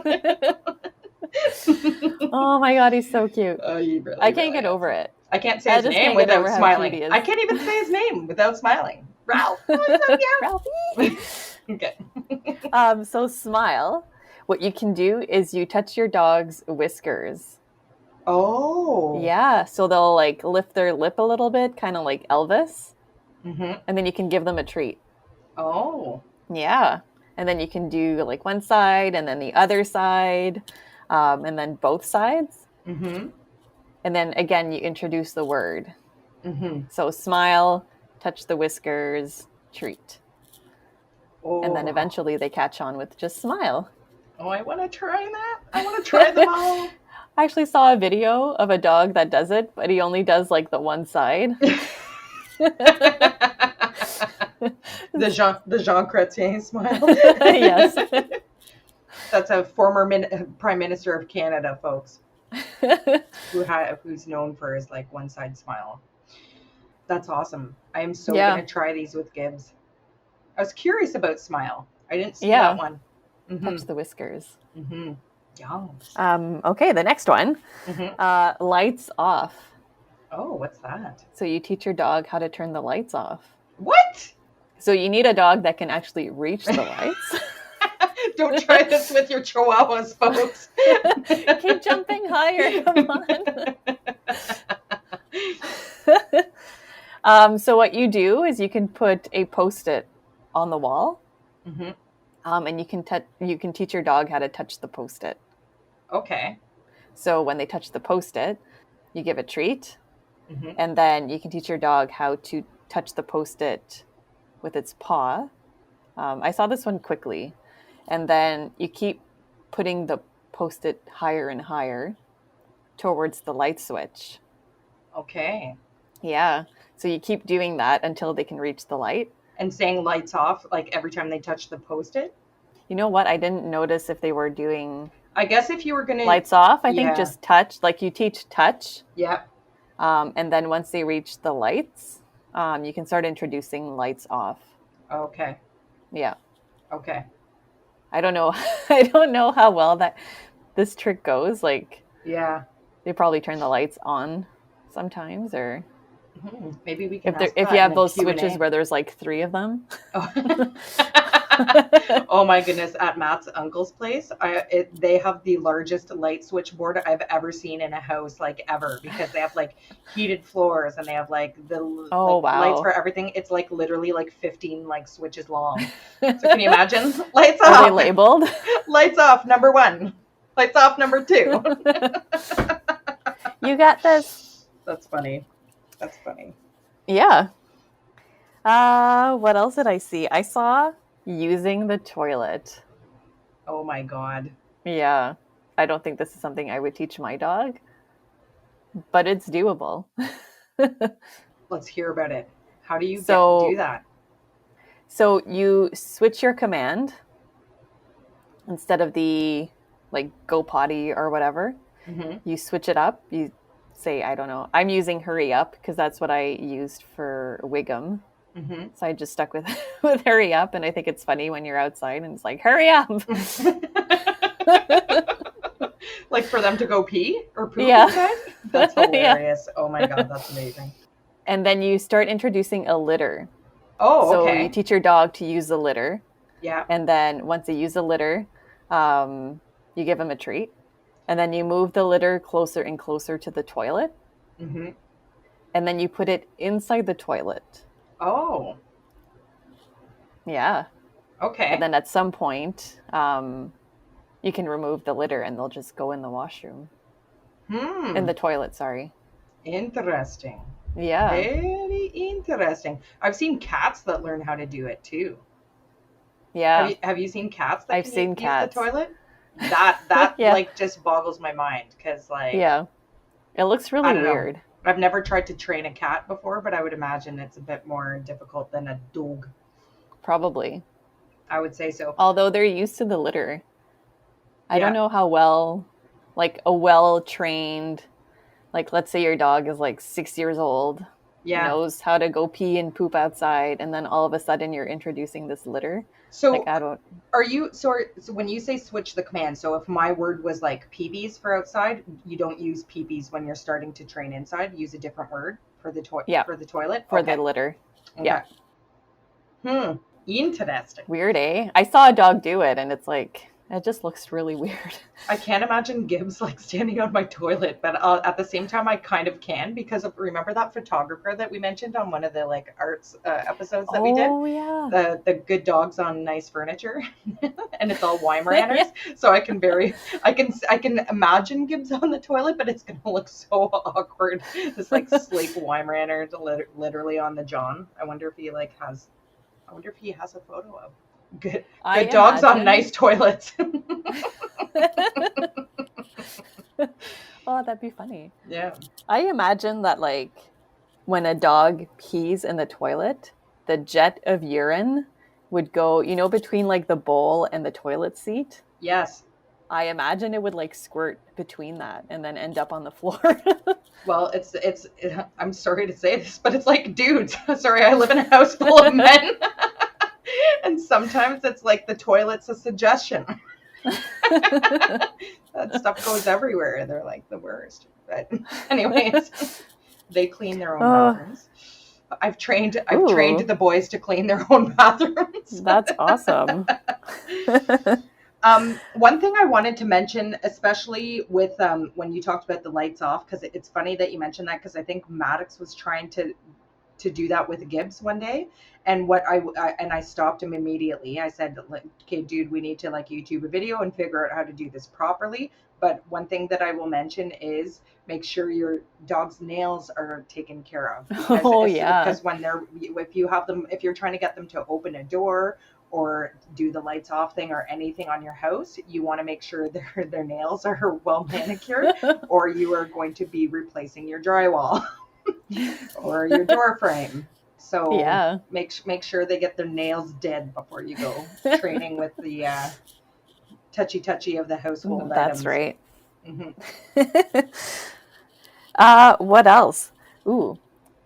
Speaker 2: Oh my God, he's so cute. I can't get over it.
Speaker 1: I can't say his name without smiling. I can't even say his name without smiling. Ralph. Oh, so cute.
Speaker 2: Ralphie. Okay. So smile. What you can do is you touch your dog's whiskers.
Speaker 1: Oh.
Speaker 2: Yeah. So they'll like lift their lip a little bit, kind of like Elvis. And then you can give them a treat.
Speaker 1: Oh.
Speaker 2: Yeah. And then you can do like one side and then the other side, and then both sides. And then again, you introduce the word. So smile, touch the whiskers, treat. Oh. And then eventually they catch on with just smile.
Speaker 1: Oh, I want to try that. I want to try them all.
Speaker 2: I actually saw a video of a dog that does it, but he only does like the one side.
Speaker 1: The Jean Chrétien smile.
Speaker 2: Yes.
Speaker 1: That's a former Prime Minister of Canada, folks, who's known for his like one side smile. That's awesome. I am so going to try these with Gibbs. I was curious about smile. I didn't see that one.
Speaker 2: Touch the whiskers.
Speaker 1: Yeah.
Speaker 2: Okay, the next one. Lights off.
Speaker 1: Oh, what's that?
Speaker 2: So you teach your dog how to turn the lights off.
Speaker 1: What? So
Speaker 2: you need a dog that can actually reach the lights.
Speaker 1: Don't try this with your chihuahuas, folks.
Speaker 2: Keep jumping higher. Come on. So what you do is you can put a Post-it on the wall, and you can teach your dog how to touch the Post-it.
Speaker 1: Okay.
Speaker 2: So when they touch the Post-it, you give a treat,
Speaker 1: Hmm.
Speaker 2: and then you can teach your dog how to touch the Post-it with its paw. I saw this one quickly. And then you keep putting the Post-it higher and higher towards the light switch.
Speaker 1: Okay.
Speaker 2: Yeah. So you keep doing that until they can reach the light.
Speaker 1: And saying lights off, like every time they touch the Post-it.
Speaker 2: You know what? I didn't notice if they were doing
Speaker 1: I guess if you were gonna,
Speaker 2: lights off. I think
Speaker 1: yeah,
Speaker 2: just touch, like you teach touch.
Speaker 1: yeah,
Speaker 2: And then once they reach the lights, you can start introducing lights off.
Speaker 1: okay,
Speaker 2: Yeah.
Speaker 1: okay,
Speaker 2: I don't know. I don't know how well that this trick goes. Like
Speaker 1: yeah.
Speaker 2: they probably turn the lights on sometimes, or
Speaker 1: Maybe we can ask
Speaker 2: if you
Speaker 1: that in
Speaker 2: have
Speaker 1: a
Speaker 2: those switches
Speaker 1: Q&A.
Speaker 2: where there's like three of them.
Speaker 1: Oh. Oh my goodness! At Matt's uncle's place, they have the largest light switchboard I've ever seen in a house, like ever, because they have like heated floors and they have like the
Speaker 2: Oh
Speaker 1: like lights
Speaker 2: wow.
Speaker 1: for everything. It's like literally like 15 like switches long. So can you imagine? Lights
Speaker 2: Are they
Speaker 1: off,
Speaker 2: labeled?
Speaker 1: lights off, number one. Lights off, number two.
Speaker 2: You got this.
Speaker 1: That's funny. That's funny.
Speaker 2: Yeah. What else did I see? I saw using the toilet.
Speaker 1: Oh my God.
Speaker 2: Yeah. I don't think this is something I would teach my dog, but it's doable.
Speaker 1: Let's hear about it. How do you do
Speaker 2: So,
Speaker 1: that?
Speaker 2: so you switch your command instead of the like go potty or whatever.
Speaker 1: Hmm.
Speaker 2: You switch it up. You say, I don't know. I'm using hurry up because that's what I used for Wiggum.
Speaker 1: Hmm.
Speaker 2: So I just stuck with with hurry up, and I think it's funny when you're outside and it's like hurry up.
Speaker 1: Like for them to go pee or poop
Speaker 2: Yeah.
Speaker 1: inside? That's
Speaker 2: Yeah.
Speaker 1: hilarious. Oh my God, that's amazing.
Speaker 2: And then you start introducing a litter.
Speaker 1: Oh,
Speaker 2: So you
Speaker 1: okay.
Speaker 2: teach your dog to use the litter,
Speaker 1: Yeah.
Speaker 2: and then once they use the litter, you give them a treat, and then you move the litter closer and closer to the toilet,
Speaker 1: Hmm.
Speaker 2: and then you put it inside the toilet.
Speaker 1: Oh,
Speaker 2: Yeah. And
Speaker 1: okay.
Speaker 2: then at some point, you can remove the litter and they'll just go in the washroom. In
Speaker 1: Hmm.
Speaker 2: the toilet, sorry.
Speaker 1: Interesting.
Speaker 2: Yeah.
Speaker 1: Very interesting. I've seen cats that learn how to do it too.
Speaker 2: Yeah.
Speaker 1: Have you seen cats that
Speaker 2: I've
Speaker 1: can
Speaker 2: seen
Speaker 1: use the
Speaker 2: cats.
Speaker 1: toilet? That
Speaker 2: Yeah.
Speaker 1: like just boggles my mind because like
Speaker 2: Yeah. It looks
Speaker 1: I
Speaker 2: really
Speaker 1: don't know.
Speaker 2: weird.
Speaker 1: I've never tried to train a cat before, but I would imagine it's a bit more difficult than a dog.
Speaker 2: Probably.
Speaker 1: I would say so.
Speaker 2: Although they're used to the litter. I don't
Speaker 1: Yeah.
Speaker 2: know how well, like a well trained, like let's say your dog is like 6 years old,
Speaker 1: Yeah.
Speaker 2: knows how to go pee and poop outside, and then all of a sudden you're introducing this litter. Like,
Speaker 1: So
Speaker 2: I don't,
Speaker 1: are you so when you say switch the command, so if my word was like peepees for outside, you don't use peepees when you're starting to train inside, use a different word for the
Speaker 2: yeah,
Speaker 1: for the toilet?
Speaker 2: for the
Speaker 1: Okay.
Speaker 2: litter. Yeah.
Speaker 1: Okay. Hmm. Interesting.
Speaker 2: Weird, eh? I saw a dog do it and it's like, it just looks really weird.
Speaker 1: I can't imagine Gibbs like standing on my toilet, but at the same time, I kind of can because of, remember that photographer that we mentioned on one of the like arts episodes that we did,
Speaker 2: Oh, yeah.
Speaker 1: the good dogs on nice furniture, and it's all
Speaker 2: Yeah.
Speaker 1: Weimaraners. So I can imagine Gibbs on the toilet, but it's gonna look so awkward. This like sleek Weimaraner literally on the John. I wonder if he has a photo of
Speaker 2: I
Speaker 1: good dogs on
Speaker 2: imagine.
Speaker 1: nice toilets.
Speaker 2: Oh, that'd be funny.
Speaker 1: Yeah.
Speaker 2: I imagine that, like, when a dog pees in the toilet, the jet of urine would go, between like the bowl and the toilet seat.
Speaker 1: Yes.
Speaker 2: I imagine it would like squirt between that and then end up on the floor.
Speaker 1: Well, I'm sorry to say this, but it's like dudes. Sorry, I live in a house full of men. And sometimes it's like the toilet's a suggestion. That stuff goes everywhere. They're like the worst. But anyways, they clean their own
Speaker 2: Oh,
Speaker 1: bathrooms. I've trained
Speaker 2: ooh,
Speaker 1: the boys to clean their own bathrooms.
Speaker 2: that's awesome.
Speaker 1: One thing I wanted to mention, especially with when you talked about the lights off, because it's funny that you mentioned that, because I think Maddox was trying to do that with Gibbs one day, and I stopped him immediately. I said, like, "Okay, dude, we need to like YouTube a video and figure out how to do this properly. But one thing that I will mention is make sure your dog's nails are taken care of,
Speaker 2: Oh yeah.
Speaker 1: because when they're, if you have them, if you're trying to get them to open a door or do the lights off thing or anything on your house, you want to make sure their nails are well manicured, or you are going to be replacing your drywall or your door frame. So
Speaker 2: Yeah.
Speaker 1: make sure they get their nails dead before you go training with the touchy of the household
Speaker 2: That's
Speaker 1: items.
Speaker 2: right.
Speaker 1: Hmm.
Speaker 2: What else? Ooh,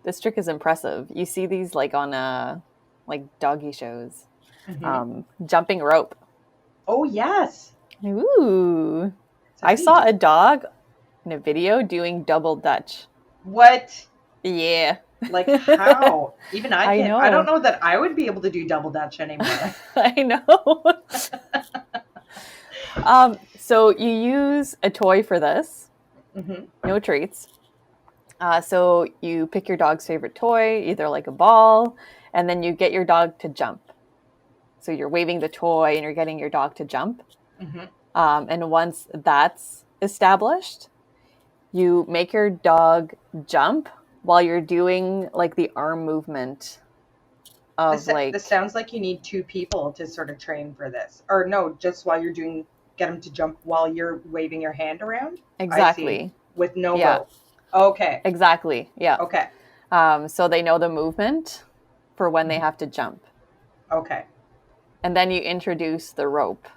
Speaker 2: this trick is impressive. You see these like on like doggy shows.
Speaker 1: Hmm.
Speaker 2: Jumping rope.
Speaker 1: Oh yes.
Speaker 2: Ooh.
Speaker 1: So
Speaker 2: I
Speaker 1: how do you
Speaker 2: saw
Speaker 1: do
Speaker 2: a dog in a video doing double dutch.
Speaker 1: what?
Speaker 2: Yeah.
Speaker 1: Like how? Even I
Speaker 2: I
Speaker 1: can't. I don't
Speaker 2: know.
Speaker 1: know that I would be able to do double dutch anymore.
Speaker 2: I know. So you use a toy for this.
Speaker 1: Hmm.
Speaker 2: No treats. So you pick your dog's favorite toy, either like a ball, and then you get your dog to jump. So you're waving the toy and you're getting your dog to jump.
Speaker 1: Hmm.
Speaker 2: And once that's established, you make your dog jump while you're doing like the arm movement of
Speaker 1: This
Speaker 2: like,
Speaker 1: sounds like you need two people to sort of train for this, or no, just while you're doing, get them to jump while you're waving your hand around. I see,
Speaker 2: exactly.
Speaker 1: with no
Speaker 2: Yeah,
Speaker 1: rope. Okay.
Speaker 2: exactly. Yeah.
Speaker 1: Okay.
Speaker 2: So they know the movement for when they
Speaker 1: Mhm.
Speaker 2: have to jump.
Speaker 1: Okay.
Speaker 2: And then you introduce the rope.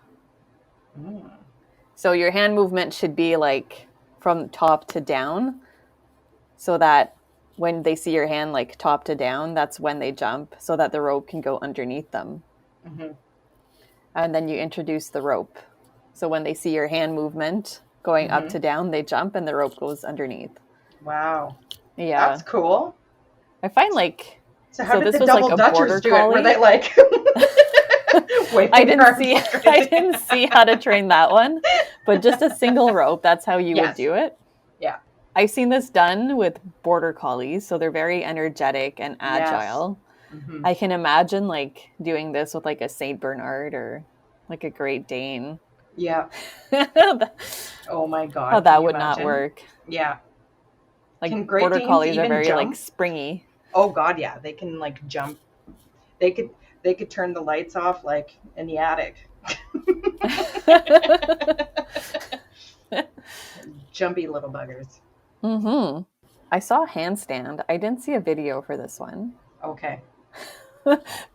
Speaker 1: Mm.
Speaker 2: So your hand movement should be like from top to down so that when they see your hand like top to down, that's when they jump so that the rope can go underneath them.
Speaker 1: Hmm.
Speaker 2: And then you introduce the rope. So when they see your hand movement going up
Speaker 1: Hmm.
Speaker 2: to down, they jump and the rope goes underneath.
Speaker 1: Wow,
Speaker 2: Yeah.
Speaker 1: that's cool.
Speaker 2: I find like,
Speaker 1: So how
Speaker 2: so
Speaker 1: did
Speaker 2: this
Speaker 1: the
Speaker 2: was like
Speaker 1: double
Speaker 2: a
Speaker 1: dutchers
Speaker 2: border
Speaker 1: do it? Were they
Speaker 2: collie.
Speaker 1: like
Speaker 2: I
Speaker 1: waving their
Speaker 2: didn't
Speaker 1: arms
Speaker 2: see
Speaker 1: like
Speaker 2: I
Speaker 1: crazy?
Speaker 2: didn't see how to train that one, but just a single rope, that's how you would
Speaker 1: Yes.
Speaker 2: do it.
Speaker 1: Yeah.
Speaker 2: I've seen this done with border collies, so they're very energetic and
Speaker 1: Yes.
Speaker 2: agile.
Speaker 1: Hmm.
Speaker 2: I can imagine like doing this with like a Saint Bernard or like a Great Dane.
Speaker 1: Yeah.
Speaker 2: How
Speaker 1: Oh my God. Can
Speaker 2: that
Speaker 1: you
Speaker 2: would not
Speaker 1: imagine?
Speaker 2: work.
Speaker 1: Yeah.
Speaker 2: Like
Speaker 1: Can Great
Speaker 2: border
Speaker 1: Danes
Speaker 2: collies are
Speaker 1: even
Speaker 2: very like
Speaker 1: jump?
Speaker 2: springy.
Speaker 1: Oh God, yeah. They can like jump. They could they could turn the lights off like in the attic. Jumpy little buggers.
Speaker 2: Mm-hmm. I saw a handstand. I didn't see a video for this one.
Speaker 1: Okay.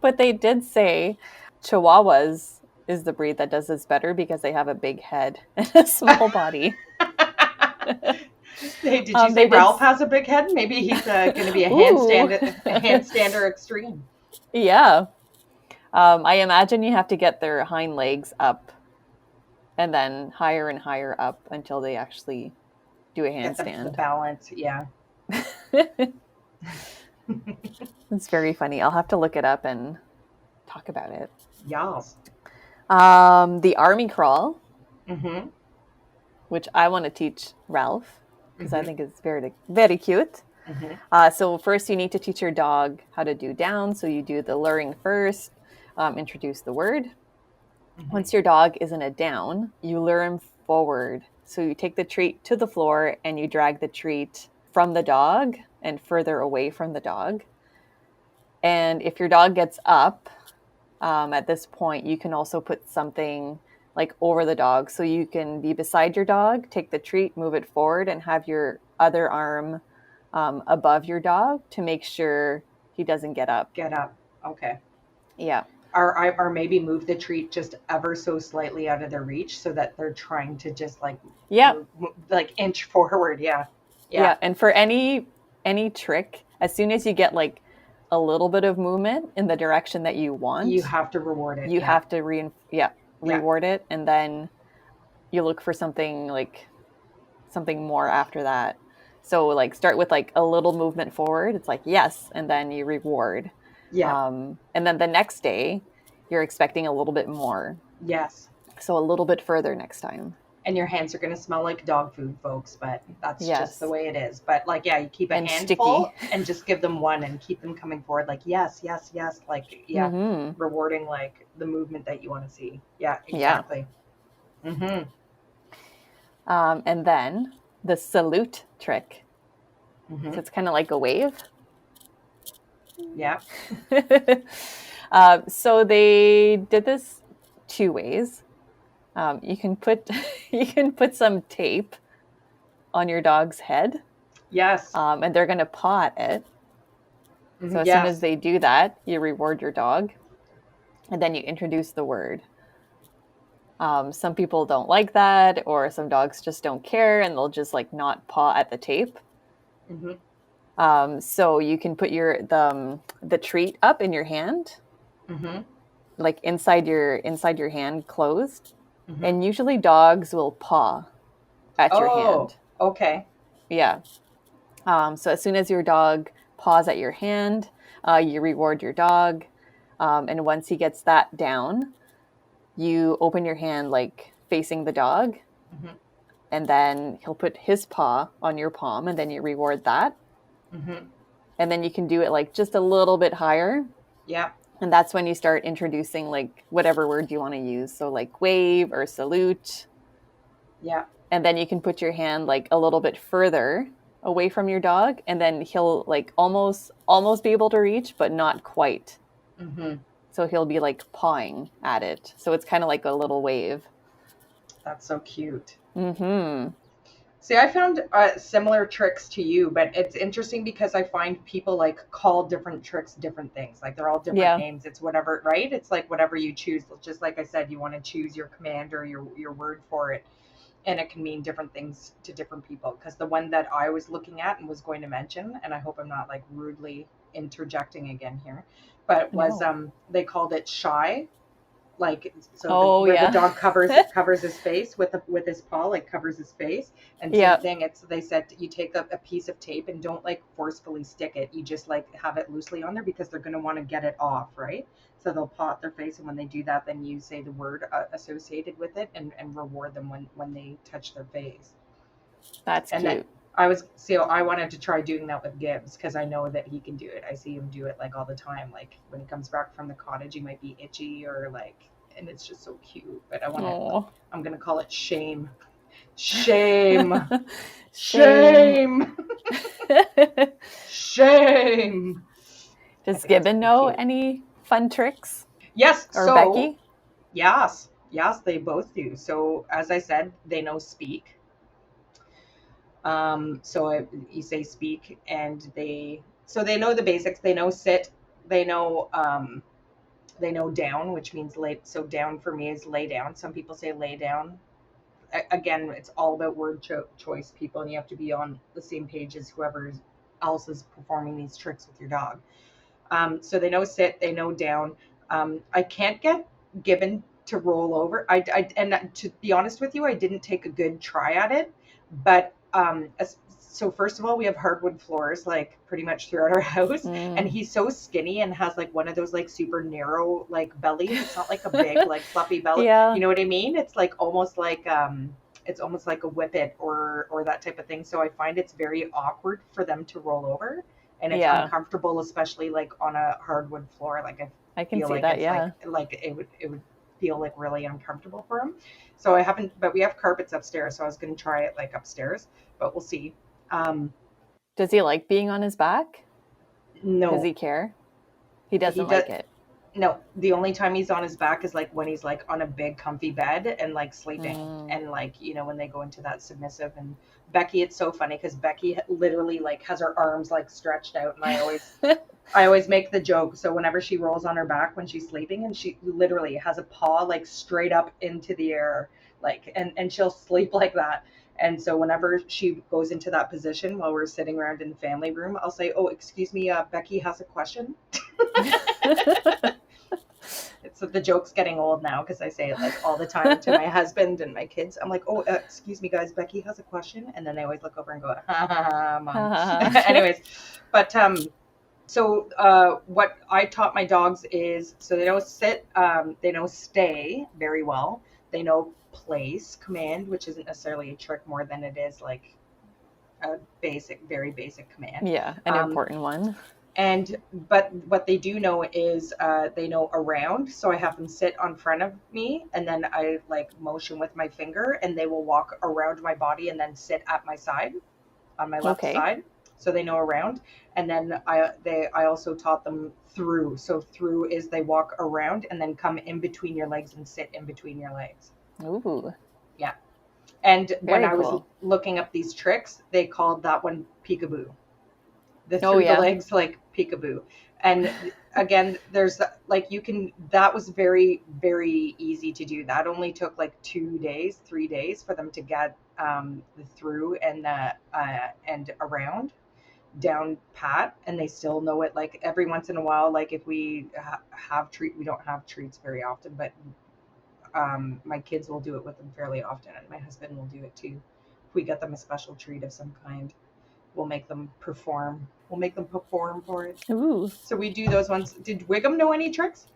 Speaker 2: But they did say Chihuahuas is the breed that does this better because they have a big head and a small body.
Speaker 1: Hey, did you say
Speaker 2: They did.
Speaker 1: Ralph has a big head? Maybe he's going to be
Speaker 2: Ooh,
Speaker 1: a handstander extreme.
Speaker 2: yeah. I imagine you have to get their hind legs up and then higher and higher up until they actually do a
Speaker 1: Get the
Speaker 2: handstand.
Speaker 1: balance. Yeah.
Speaker 2: It's very funny. I'll have to look it up and talk about it.
Speaker 1: Yes.
Speaker 2: The army crawl,
Speaker 1: Mm-hmm.
Speaker 2: which I want to teach Ralph because I
Speaker 1: Mm-hmm.
Speaker 2: think it's very, very cute.
Speaker 1: Mm-hmm.
Speaker 2: So first you need to teach your dog how to do down. So you do the luring first, introduce the word.
Speaker 1: Mm-hmm.
Speaker 2: Once your dog is in a down, you lure him forward. So you take the treat to the floor and you drag the treat from the dog and further away from the dog. And if your dog gets up, at this point, you can also put something like over the dog. So you can be beside your dog, take the treat, move it forward, and have your other arm above your dog to make sure he doesn't get up.
Speaker 1: Get up. Okay.
Speaker 2: Yeah.
Speaker 1: Or maybe move the treat just ever so slightly out of their reach so that they're trying to just like
Speaker 2: Yeah.
Speaker 1: like inch forward. Yeah. Yeah.
Speaker 2: Yeah. And for any trick, as soon as you get like a little bit of movement in the direction that you want,
Speaker 1: You have to reward it.
Speaker 2: you
Speaker 1: Yeah.
Speaker 2: have to reward it, and then you look for something more after that. So like start with like a little movement forward. It's like yes, and then you reward.
Speaker 1: Yeah.
Speaker 2: And then the next day, you're expecting a little bit more.
Speaker 1: Yes.
Speaker 2: So a little bit further next time.
Speaker 1: And your hands are going to smell like dog food, folks, but that's just the
Speaker 2: Yes.
Speaker 1: way it is. But like, yeah, you keep a
Speaker 2: And
Speaker 1: handful
Speaker 2: sticky.
Speaker 1: and just give them one and keep them coming forward. Like, yes, yes, yes. Like, yeah,
Speaker 2: Mm-hmm.
Speaker 1: rewarding like the movement that you want to see. Yeah,
Speaker 2: Yeah.
Speaker 1: exactly. Mm-hmm.
Speaker 2: And then the salute trick. So it's kind of like a wave.
Speaker 1: Yeah.
Speaker 2: So they did this two ways. You can put you can put some tape on your dog's head,
Speaker 1: Yes.
Speaker 2: and they're going to paw at it. So as soon as
Speaker 1: Yes.
Speaker 2: they do that, you reward your dog, and then you introduce the word. Some people don't like that, or some dogs just don't care, and they'll just like not paw at the tape.
Speaker 1: Mm-hmm.
Speaker 2: So you can put the treat up in your hand,
Speaker 1: Mm-hmm.
Speaker 2: like inside your hand closed,
Speaker 1: Mm-hmm.
Speaker 2: and usually dogs will paw at your
Speaker 1: Oh,
Speaker 2: hand.
Speaker 1: okay.
Speaker 2: Yeah. So as soon as your dog paws at your hand, you reward your dog, and once he gets that down, you open your hand like facing the dog,
Speaker 1: Mm-hmm.
Speaker 2: and then he'll put his paw on your palm, and then you reward that,
Speaker 1: Mm-hmm.
Speaker 2: and then you can do it like just a little bit higher.
Speaker 1: Yeah.
Speaker 2: And that's when you start introducing like whatever word you want to use. So like wave or salute.
Speaker 1: Yeah.
Speaker 2: And then you can put your hand like a little bit further away from your dog, and then he'll like almost be able to reach, but not quite.
Speaker 1: Mm-hmm.
Speaker 2: So he'll be like pawing at it. So it's kind of like a little wave.
Speaker 1: That's so cute.
Speaker 2: Mm-hmm.
Speaker 1: See, I found similar tricks to you, but it's interesting because I find people like call different tricks different things. Like they're all different
Speaker 2: Yeah.
Speaker 1: names. It's whatever, right? It's like whatever you choose. Just like I said, you want to choose your command or your word for it, and it can mean different things to different people. Because the one that I was looking at and was going to mention, and I hope I'm not like rudely interjecting again here, but was
Speaker 2: No.
Speaker 1: they called it shy, like so the
Speaker 2: Oh
Speaker 1: where the
Speaker 2: yeah.
Speaker 1: dog covers his face with his paw, like covers his face. And same
Speaker 2: Yeah.
Speaker 1: thing, it's they said you take a piece of tape and don't like forcefully stick it, you just like have it loosely on there because they're going to want to get it off, right? So they'll paw at their face, and when they do that, then you say the word associated with it, and reward them when they touch their face.
Speaker 2: That's
Speaker 1: And then
Speaker 2: cute.
Speaker 1: I wanted to try doing that with Gibbs because I know that he can do it. I see him do it like all the time. Like when he comes back from the cottage, he might be itchy or like, and it's just so cute. But I want to,
Speaker 2: Oh.
Speaker 1: I'm gonna call it shame, shame,
Speaker 2: Shame.
Speaker 1: shame, shame. I
Speaker 2: Does
Speaker 1: think it's
Speaker 2: Gibbon
Speaker 1: pretty
Speaker 2: know
Speaker 1: cute.
Speaker 2: any fun tricks?
Speaker 1: Yes.
Speaker 2: Or
Speaker 1: So
Speaker 2: Becky?
Speaker 1: yes, they both do. So as I said, they know speak. You say speak, and they know the basics. They know sit. They know they know down, which means lay. So down for me is lay down. Some people say lay down. Again, it's all about word choice, people, and you have to be on the same page as whoever else is performing these tricks with your dog. So they know sit. They know down. I can't get Gibbon to roll over. And to be honest with you, I didn't take a good try at it. But so first of all, we have hardwood floors like pretty much throughout our house, and
Speaker 2: Mm.
Speaker 1: he's so skinny and has like one of those like super narrow like bellies. It's not like a big like fluffy belly.
Speaker 2: Yeah.
Speaker 1: You know what I mean? It's almost like a whippet or that type of thing. So I find it's very awkward for them to roll over, and it's
Speaker 2: Yeah.
Speaker 1: uncomfortable, especially like on a hardwood floor. Like I
Speaker 2: I can
Speaker 1: feel
Speaker 2: see
Speaker 1: like
Speaker 2: that.
Speaker 1: it's
Speaker 2: Yeah.
Speaker 1: like it would feel like really uncomfortable for him. So I haven't, but we have carpets upstairs, so I was going to try it like upstairs, but we'll see. Um,
Speaker 2: Does he like being on his back? Does
Speaker 1: no,
Speaker 2: he care? He
Speaker 1: he
Speaker 2: doesn't
Speaker 1: does.
Speaker 2: like it.
Speaker 1: No, the only time he's on his back is like when he's like on a big comfy bed and like sleeping,
Speaker 2: Mm.
Speaker 1: and like when they go into that submissive. And Becky, it's so funny because Becky literally like has her arms like stretched out, and I always make the joke. So whenever she rolls on her back when she's sleeping, and she literally has a paw like straight up into the air, like, and she'll sleep like that. And so whenever she goes into that position while we're sitting around in the family room, I'll say, "Oh, excuse me, Becky has a question." So the joke's getting old now because I say it like all the time to my husband and my kids. I'm like, "Oh, excuse me, guys, Becky has a question," and then they always look over and go, "Ha ha ha, mom." Anyways, but so what I taught my dogs is so they know sit, they know stay very well. They know place command, which isn't necessarily a trick more than it is like a basic, very basic command.
Speaker 2: Yeah, an
Speaker 1: Um,
Speaker 2: important one.
Speaker 1: But what they do know is they know around. So I have them sit on front of me, and then I like motion with my finger, and they will walk around my body and then sit at my side, on my left
Speaker 2: Okay.
Speaker 1: side. So they know around. And then I also taught them through. So through is they walk around and then come in between your legs and sit in between your legs.
Speaker 2: Ooh,
Speaker 1: Yeah. And when
Speaker 2: very
Speaker 1: I was
Speaker 2: cool.
Speaker 1: looking up these tricks, they called that one peekaboo. The
Speaker 2: Oh
Speaker 1: through the
Speaker 2: yeah.
Speaker 1: legs like peekaboo. And again, there's like you can, that was very very easy to do. That only took like 2 days, 3 days for them to get the through and around down pat, and they still know it. Like every once in a while, like if we have treat, we don't have treats very often, but my kids will do it with them fairly often, and my husband will do it too. If we get them a special treat of some kind, we'll make them perform. We'll make them perform for it.
Speaker 2: Ooh.
Speaker 1: So we do those ones. Did Wiggum know any tricks?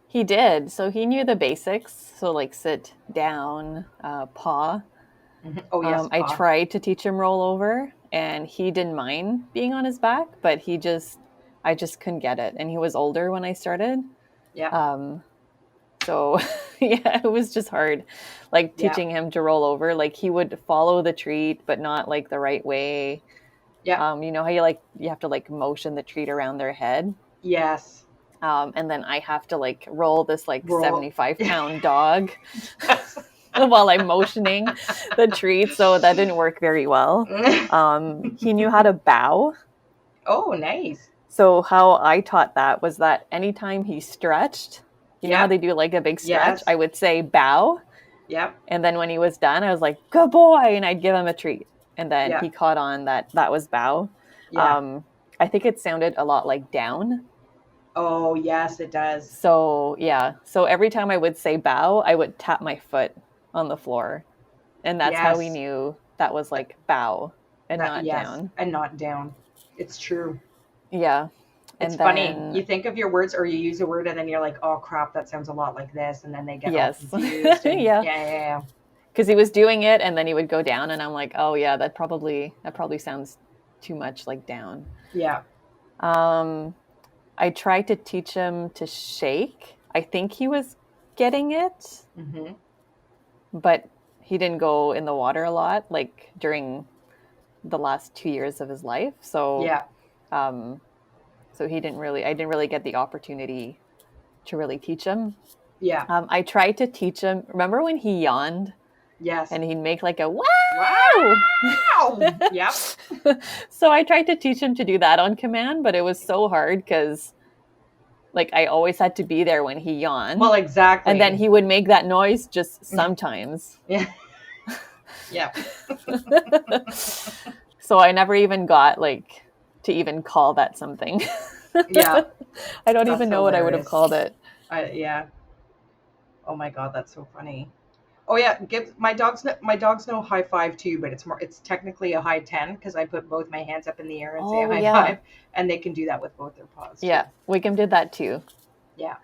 Speaker 2: He did. So he knew the basics. So like sit down, paw.
Speaker 1: Oh yes,
Speaker 2: I
Speaker 1: paw.
Speaker 2: tried to teach him roll over, and he didn't mind being on his back, but I just couldn't get it. And he was older when I started.
Speaker 1: Yeah,
Speaker 2: Um, so yeah, it was just hard, like
Speaker 1: yeah,
Speaker 2: teaching him to roll over. Like he would follow the treat, but not like the right way.
Speaker 1: yeah.
Speaker 2: You know how you have to like motion the treat around their head.
Speaker 1: Yes.
Speaker 2: And then I have to like roll this like
Speaker 1: Roll.
Speaker 2: 75-pound dog
Speaker 1: Yes.
Speaker 2: while I'm motioning the treat. So that didn't work very well. He knew how to bow.
Speaker 1: Oh, nice.
Speaker 2: So how I taught that was that anytime he stretched, you know how
Speaker 1: Yep.
Speaker 2: they do like a big stretch?
Speaker 1: Yes.
Speaker 2: I would say bow.
Speaker 1: Yep.
Speaker 2: And then when he was done, I was like, good boy. And I'd give him a treat. And then he
Speaker 1: Yep.
Speaker 2: caught on that that was bow.
Speaker 1: Yeah.
Speaker 2: Um, I think it sounded a lot like down.
Speaker 1: Oh, yes, it does.
Speaker 2: So yeah. So every time I would say bow, I would tap my foot on the floor. And that's how we
Speaker 1: Yes.
Speaker 2: knew that was like bow and
Speaker 1: That,
Speaker 2: not
Speaker 1: yes,
Speaker 2: down.
Speaker 1: and not down. It's true.
Speaker 2: Yeah.
Speaker 1: It's
Speaker 2: And
Speaker 1: funny.
Speaker 2: then
Speaker 1: You think of your words or you use a word and then you're like, oh crap, that sounds a lot like this. And then they get all
Speaker 2: yes.
Speaker 1: confused. And
Speaker 2: Yeah.
Speaker 1: yeah.
Speaker 2: Because he was doing it and then he would go down and I'm like, oh yeah, that probably sounds too much like down.
Speaker 1: Yeah.
Speaker 2: Um, I tried to teach him to shake. I think he was getting it,
Speaker 1: Mm-hmm.
Speaker 2: but he didn't go in the water a lot, like during the last 2 years of his life. So,
Speaker 1: Yeah.
Speaker 2: um, so I didn't really get the opportunity to really teach him.
Speaker 1: Yeah.
Speaker 2: I tried to teach him. Remember when he yawned
Speaker 1: Yes.
Speaker 2: and he'd make like a wow?
Speaker 1: Wow. Yep.
Speaker 2: So I tried to teach him to do that on command, but it was so hard because like I always had to be there when he yawned.
Speaker 1: Well, exactly.
Speaker 2: And then he would make that noise just sometimes.
Speaker 1: Yeah. Yeah.
Speaker 2: So I never even got like to even call that something.
Speaker 1: Yeah.
Speaker 2: I don't
Speaker 1: That's
Speaker 2: even know what I would have
Speaker 1: hilarious.
Speaker 2: called it.
Speaker 1: Yeah. Oh my God, that's so funny. Oh yeah, my dogs know high five too, but it's technically a high 10 because I put both my hands up in the air and say
Speaker 2: Oh
Speaker 1: high
Speaker 2: yeah.
Speaker 1: five, and they can do that with both their paws too.
Speaker 2: Yeah. Wiggum did that too.
Speaker 1: Yeah.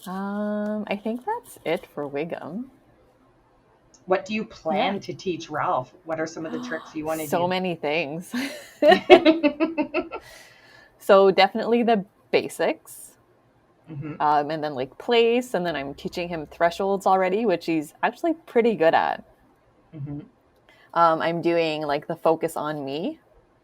Speaker 2: I think that's it for Wiggum.
Speaker 1: What do you
Speaker 2: Yeah.
Speaker 1: plan to teach Ralph? What are some of the tricks you want to
Speaker 2: So
Speaker 1: do?
Speaker 2: many things. So definitely the basics.
Speaker 1: Mm-hmm.
Speaker 2: And then like place, and then I'm teaching him thresholds already, which he's actually pretty good at.
Speaker 1: Mm-hmm.
Speaker 2: I'm doing like the focus on me,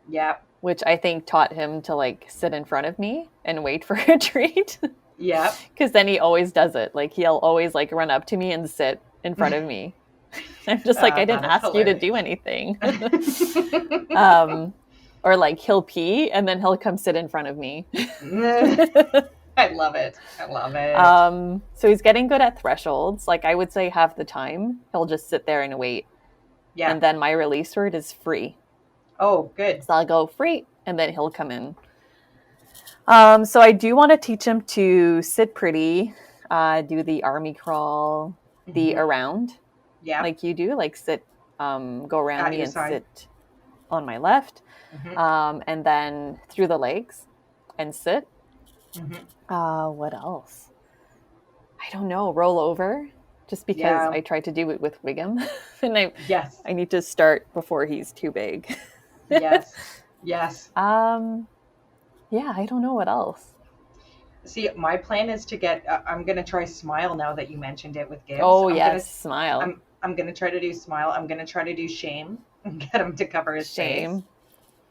Speaker 1: Yeah.
Speaker 2: which I think taught him to like sit in front of me and wait for a treat.
Speaker 1: Yeah.
Speaker 2: Because then he always does it. Like he'll always like run up to me and sit in front of me. I'm just like, I didn't
Speaker 1: That is
Speaker 2: ask you to do anything. Or like he'll pee and then he'll come sit in front of me.
Speaker 1: I love it. I love it.
Speaker 2: So he's getting good at thresholds. Like I would say half the time he'll just sit there and wait.
Speaker 1: Yeah.
Speaker 2: And then my release word is free.
Speaker 1: Oh, good.
Speaker 2: So I'll go free and then he'll come in. So I do want to teach him to sit pretty, do the army crawl, the
Speaker 1: Mm-hmm.
Speaker 2: around,
Speaker 1: Yeah.
Speaker 2: like you do, like sit, go around
Speaker 1: At
Speaker 2: me
Speaker 1: your
Speaker 2: and
Speaker 1: side.
Speaker 2: sit on my left,
Speaker 1: Mm-hmm.
Speaker 2: and then through the legs and sit.
Speaker 1: Mm-hmm.
Speaker 2: What else? I don't know. Roll over, just because
Speaker 1: Yeah.
Speaker 2: I tried to do it with Wiggum, and
Speaker 1: Yes.
Speaker 2: I need to start before he's too big.
Speaker 1: Yes. Yes.
Speaker 2: Yeah, I don't know what else.
Speaker 1: See, my plan is to get. I'm gonna try Smile now that you mentioned it with Gibbs.
Speaker 2: Oh yes, Smile.
Speaker 1: I'm gonna try to do Smile. I'm gonna try to do Shame and get him to cover his face.
Speaker 2: Shame.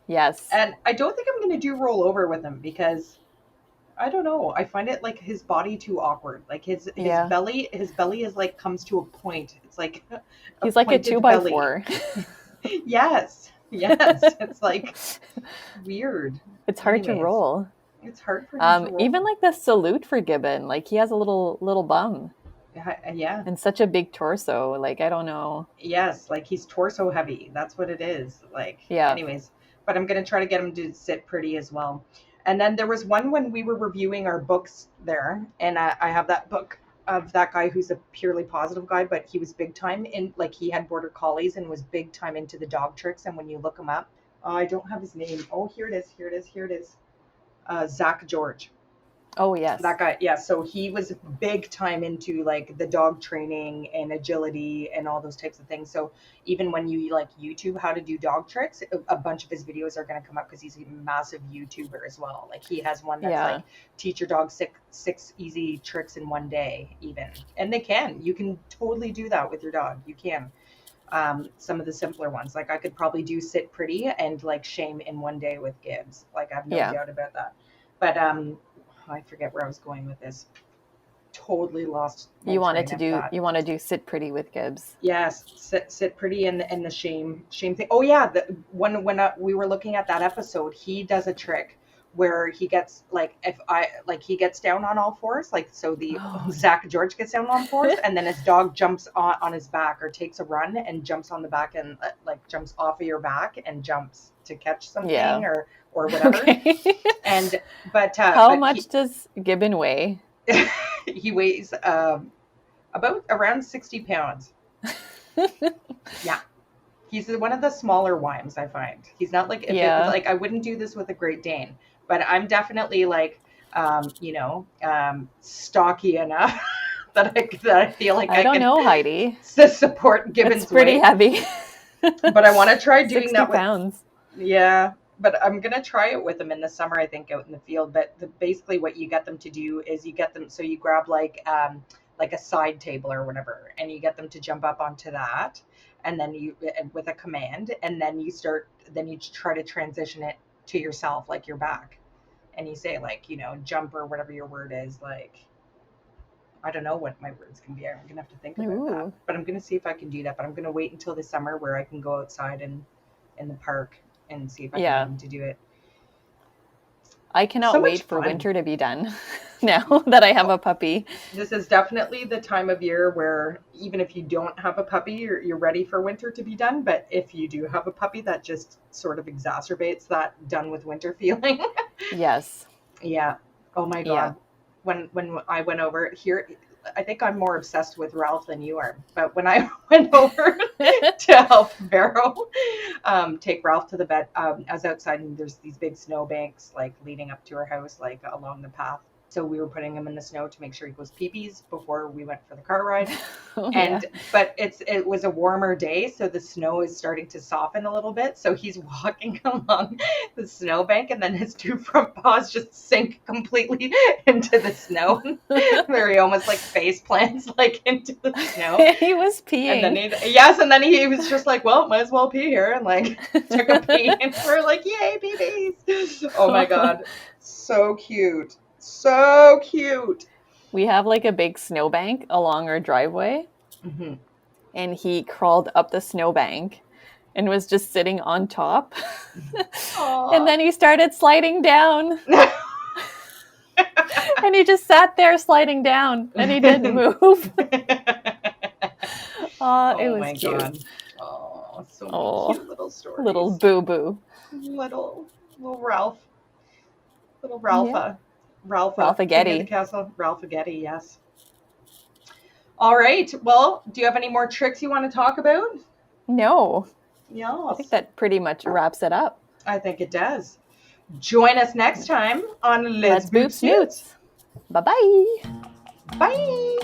Speaker 2: Yes.
Speaker 1: And I don't think I'm gonna do Roll Over with him because I don't know. I find it like his body too awkward. Like
Speaker 2: Yeah.
Speaker 1: his belly is like comes to a point. It's like a
Speaker 2: He's like a
Speaker 1: pointed belly.
Speaker 2: 2x4.
Speaker 1: Yes. Yes. It's like weird.
Speaker 2: It's hard to
Speaker 1: Anyways,
Speaker 2: roll.
Speaker 1: it's hard for him to
Speaker 2: Even
Speaker 1: roll.
Speaker 2: like the salute for Gibbon, like he has a little bum
Speaker 1: Yeah.
Speaker 2: and such a big torso. Like I don't know.
Speaker 1: Yes, like he's torso heavy. That's what it is. Like,
Speaker 2: Yeah.
Speaker 1: anyways, but I'm gonna try to get him to sit pretty as well. And then there was one when we were reviewing our books there, and I have that book of that guy who's a purely positive guy, but he was big time in like he had border collies and was big time into the dog tricks. And when you look him up, I don't have his name. Oh, here it is. Here it is. Here it is. Zach George.
Speaker 2: Oh yes.
Speaker 1: That guy, yeah, so he was big time into like the dog training and agility and all those types of things. So even when you like YouTube how to do dog tricks, a bunch of his videos are going to come up because he's a massive YouTuber as well. Like he has one that's
Speaker 2: Yeah.
Speaker 1: like teach your dog six easy tricks in one day even. And you can totally do that with your dog. You can. Some of the simpler ones, like I could probably do sit pretty and like shame in one day with Gibbs. Like I have no
Speaker 2: Yeah.
Speaker 1: doubt about that. But I forget where I was going with this. Totally lost my train of thought.
Speaker 2: You want to do sit pretty with Gibbs.
Speaker 1: Yes, sit pretty and the shame thing. Oh yeah, when we were looking at that episode, he does a trick where he gets like if I like he gets down on all fours, like so the
Speaker 2: Oh.
Speaker 1: Zach George gets down on fours, and then his dog jumps on his back or takes a run and jumps on the back and like jumps off of your back and jumps to catch something
Speaker 2: Yeah.
Speaker 1: or whatever.
Speaker 2: Okay.
Speaker 1: And but
Speaker 2: How much does Gibbon weigh?
Speaker 1: he weighs about around 60 pounds. Yeah. He's one of the smaller Wimes, I find. He's not like, if it was
Speaker 2: Yeah.
Speaker 1: like, I wouldn't do this with a Great Dane, but I'm definitely like, stocky enough that I feel like
Speaker 2: I don't
Speaker 1: can
Speaker 2: know, Heidi.
Speaker 1: support Gibbon's
Speaker 2: It's pretty
Speaker 1: weight.
Speaker 2: heavy.
Speaker 1: But I want to try doing
Speaker 2: 60
Speaker 1: that with,
Speaker 2: pounds.
Speaker 1: yeah, but I'm gonna try it with them in the summer, I think, out in the field. But basically, what you get them to do is you get them so you grab like a side table or whatever, and you get them to jump up onto that, and then with a command, and then you try to transition it to yourself, like your back, and you say like jump or whatever your word is, like I don't know what my words can be. I'm gonna have to think about that,
Speaker 2: Ooh.
Speaker 1: but I'm gonna see if I can do that. But I'm gonna wait until the summer where I can go outside and in the park and see if I can
Speaker 2: Yeah.
Speaker 1: get him to do it.
Speaker 2: I cannot
Speaker 1: So much
Speaker 2: wait for
Speaker 1: fun.
Speaker 2: winter to be done now that I have a puppy.
Speaker 1: This is definitely the time of year where even if you don't have a puppy, you're ready for winter to be done. But if you do have a puppy, that just sort of exacerbates that done with winter feeling.
Speaker 2: Yes.
Speaker 1: Yeah. Oh my
Speaker 2: Yeah.
Speaker 1: God. When I went over here, I think I'm more obsessed with Ralph than you are. But when I went over to help Vero take Ralph to the vet, I was outside and there's these big snow banks like leading up to our house, like along the path. So we were putting him in the snow to make sure he goes pee-pees before we went for the car ride.
Speaker 2: Oh, yeah.
Speaker 1: But it was a warmer day, so the snow is starting to soften a little bit. So he's walking along the snowbank, and then his two front paws just sink completely into the snow, where he almost like face plants like into the snow.
Speaker 2: He was peeing.
Speaker 1: And then he was just like, well, might as well pee here, and like took a pee, and we're like, yay, pee-pees! Oh my God, so cute, so cute.
Speaker 2: We have like a big snowbank along our driveway,
Speaker 1: Mm-hmm.
Speaker 2: and he crawled up the snowbank and was just sitting on top. And then he started sliding down. And he just sat there sliding down, and he didn't move. It was
Speaker 1: my
Speaker 2: cute.
Speaker 1: God. Oh, so many cute little stories.
Speaker 2: Little boo-boo.
Speaker 1: Little Ralph. Little Ralpha. Ralpha.
Speaker 2: Ralphagetti.
Speaker 1: King of the Castle. Ralphagetti, yes. All right. Well, do you have any more tricks you want to talk about?
Speaker 2: No.
Speaker 1: Yes.
Speaker 2: I think that pretty much wraps it up.
Speaker 1: I think it does. Join us next time on Let's Boop Snoots.
Speaker 2: Bye-bye.
Speaker 1: Bye.